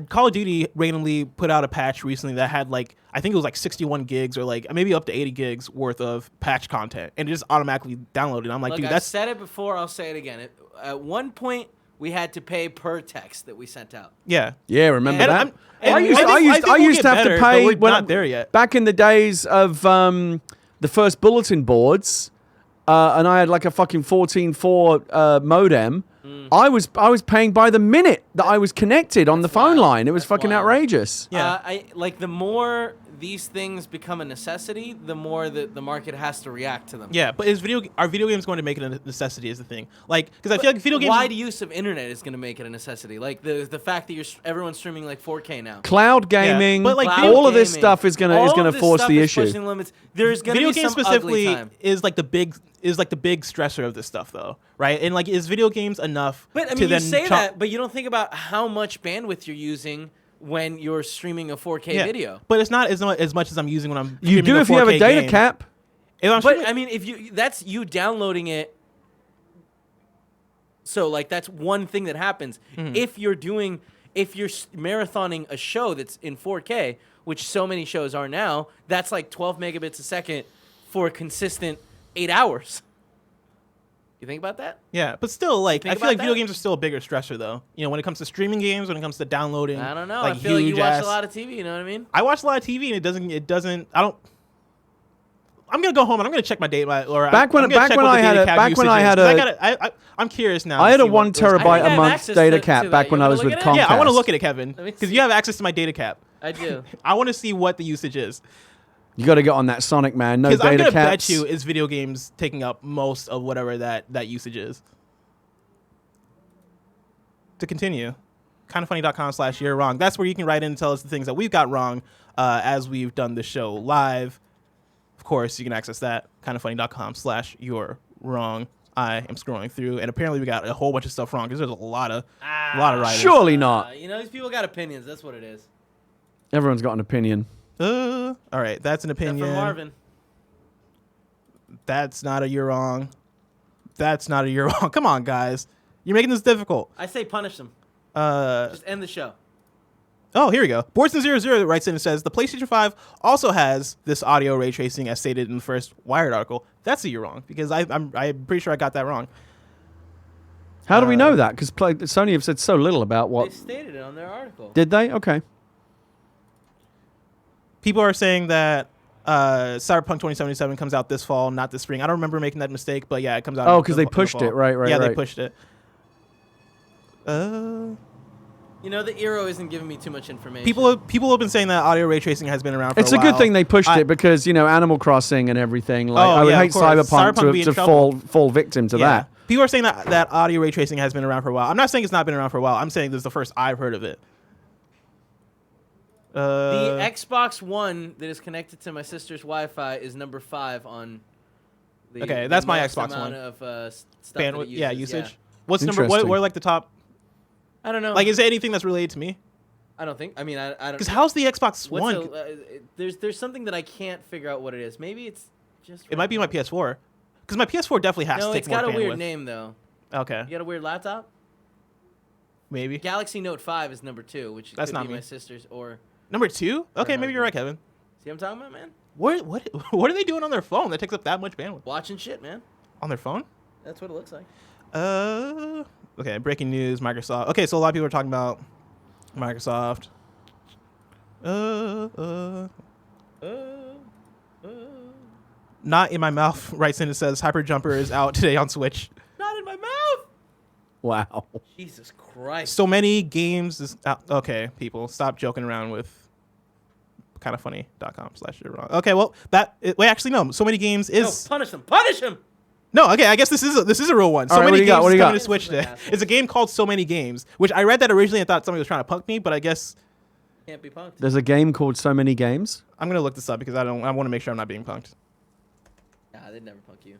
Call of Duty randomly put out a patch recently that had like, I think it was like 61 gigs or like maybe up to 80 gigs worth of patch content, and it just automatically downloaded. I'm like, Look, dude, I've said it before. I'll say it again. At one point, we had to pay per text that we sent out. yeah. Yeah, remember And that? I used think we'll to get have better, to but pay we're when not there yet. Back in the days of the first bulletin boards, and I had like a fucking 14.4 modem. I was paying by the minute that I was connected on the phone line. It was fucking wild. outrageous. Yeah. I like the more these things become a necessity, the more that the market has to react to them. Yeah, but are video games going to make it a necessity is the thing. Like, because I feel like video games. Wide use of internet is going to make it a necessity. Like the fact that everyone's streaming like 4K now. Cloud gaming, but, like, all of this gaming, stuff is gonna force the issue. Pushing limits. There's going to Video be games some specifically ugly time. is like the big stressor of this stuff, though, right? And like, is video games enough? But I to mean, you then say that, but you don't think about how much bandwidth you're using when you're streaming a 4K video. But it's not as much as I'm using when I'm. You streaming do a if you have a 4K data game. cap. If I'm But streaming- I mean, if that's you downloading it. So like that's one thing that happens. If you're marathoning a show that's in 4K, which so many shows are now, that's like 12 megabits a second for a consistent 8 hours. You think about that? yeah, but still, like, I think feel like about video that? games are still a bigger stressor, though. When it comes to streaming games, when it comes to downloading. I don't know. Like, I feel like you huge watch ass- a lot of TV. You know what I mean? I watch a lot of TV, and it doesn't. I don't. I'm gonna go home and I'm gonna check my data. Back when I had I'm curious now. I to had a see 1 what- I terabyte think I a have month access data to cap that. back You when I wanna was look with at it? Comcast. Yeah, I want to look at it, Kevin, Let me because see. you have access to my data cap. I do. I want to see what the usage is. You got to get on that Sonic, man. No Because I'm data gonna caps. bet you is video games taking up most of whatever that usage is. To continue, kindoffunny.com/you're wrong. That's where you can write in and tell us the things that we've got wrong as we've done the show live. Of course, you can access that kindoffunny.com/you're wrong. I am scrolling through, and apparently we got a whole bunch of stuff wrong because there's a lot of writers. Surely not. These people got opinions. That's what it is. Everyone's got an opinion. All right, that's an Except opinion. for Marvin. That's not a you're wrong. That's not a you're wrong. Come on, guys. You're making this difficult. I say punish them. Uh, Just end the show. Oh, here we go. Borson00 writes in and says, the PlayStation 5 also has this audio ray tracing as stated in the first Wired article. That's a you're wrong, because I'm pretty sure I got that wrong. How do we know that? Because Sony have said so little about what. They stated it on their article. Did they? Okay. People are saying that Cyberpunk 2077 comes out this fall, not this spring. I don't remember making that mistake, but yeah, it comes out. Oh, in because the they pushed fall. it. Right. Yeah, they right. pushed it. The Eero isn't giving me too much information. People have been saying that audio ray tracing has been around for It's a a while. good thing they pushed it because, Animal Crossing and everything. Like, Oh, I would yeah, of hate course. Cyberpunk Cyberpunk be in to trouble. fall victim to that. People are saying that audio ray tracing has been around for a while. I'm not saying it's not been around for a while. I'm saying this is the first I've heard of it. The Xbox One that is connected to my sister's Wi-Fi is number 5 on the Okay, that's my most Xbox amount One. Of stuff that it bandwidth, uses. usage. What's number? What Interesting. are like the top? I don't know. Like, is there anything that's related to me? I don't think. I mean, I don't. Because how's the Xbox What's One? there's something that I can't figure out what it is. Maybe it's just. It might be my PS4. Because my PS4 definitely has No, to take it's more got a bandwidth. weird name though. Okay, You got a weird laptop? maybe. Galaxy Note 5 is number 2, which That's could not be me. my sister's or. Number 2? Okay, her maybe you're right, Kevin. See what I'm talking about, man? What are they doing on their phone that takes up that much bandwidth? Watching shit, man. On their phone? That's what it looks like. Okay, breaking news, Microsoft. Okay, so a lot of people are talking about Microsoft. Not in my mouth, writes in and says Hyper Jumper is out today on Switch. Not in my mouth. Wow. Jesus Christ. So many games is out. Okay, people, stop joking around with kindoffunny.com/you're wrong. Okay, well, wait, actually, no. So many games No, is. punish them. Punish them. No, okay, I guess this is a real one. So All right, what many do you got? games What do is you coming got? to Switch This is today. an asshole. It's a game called So Many Games, which I read that originally and thought somebody was trying to punk me, but I guess Can't be punked. There's a game called So Many Games. I'm gonna look this up because I want to make sure I'm not being punked. Nah, they'd never punk you.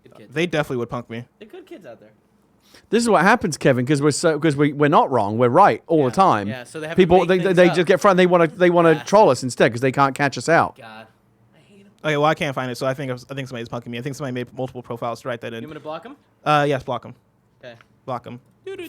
Good kids. They definitely would punk me. They're good kids out there. This is what happens, Kevin, because we're not wrong. We're right all the time. Yeah, so they have to people make they things just up. get frightened. They want to Yeah. troll us instead because they can't catch us out. God, I hate them. Okay, well I can't find it, so I think somebody's punking me. I think somebody made multiple profiles to write that You in. want me to block them? Yes, block them. Okay. Block them.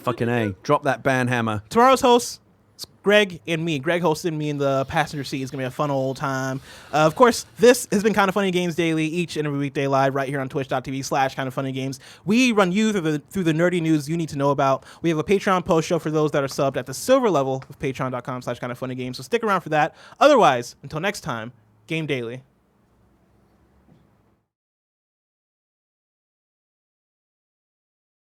Fucking A. Drop that ban hammer. Tomorrow's host It's Greg and me. Greg hosting me in the passenger seat. It's going to be a fun old time. Of course, this has been Kind of Funny Games Daily, each and every weekday live right here on twitch.tv/kindoffunnygames. We run you through the nerdy news you need to know about. We have a Patreon post show for those that are subbed at the silver level of patreon.com/kindoffunnygames. So stick around for that. Otherwise, until next time, Game Daily.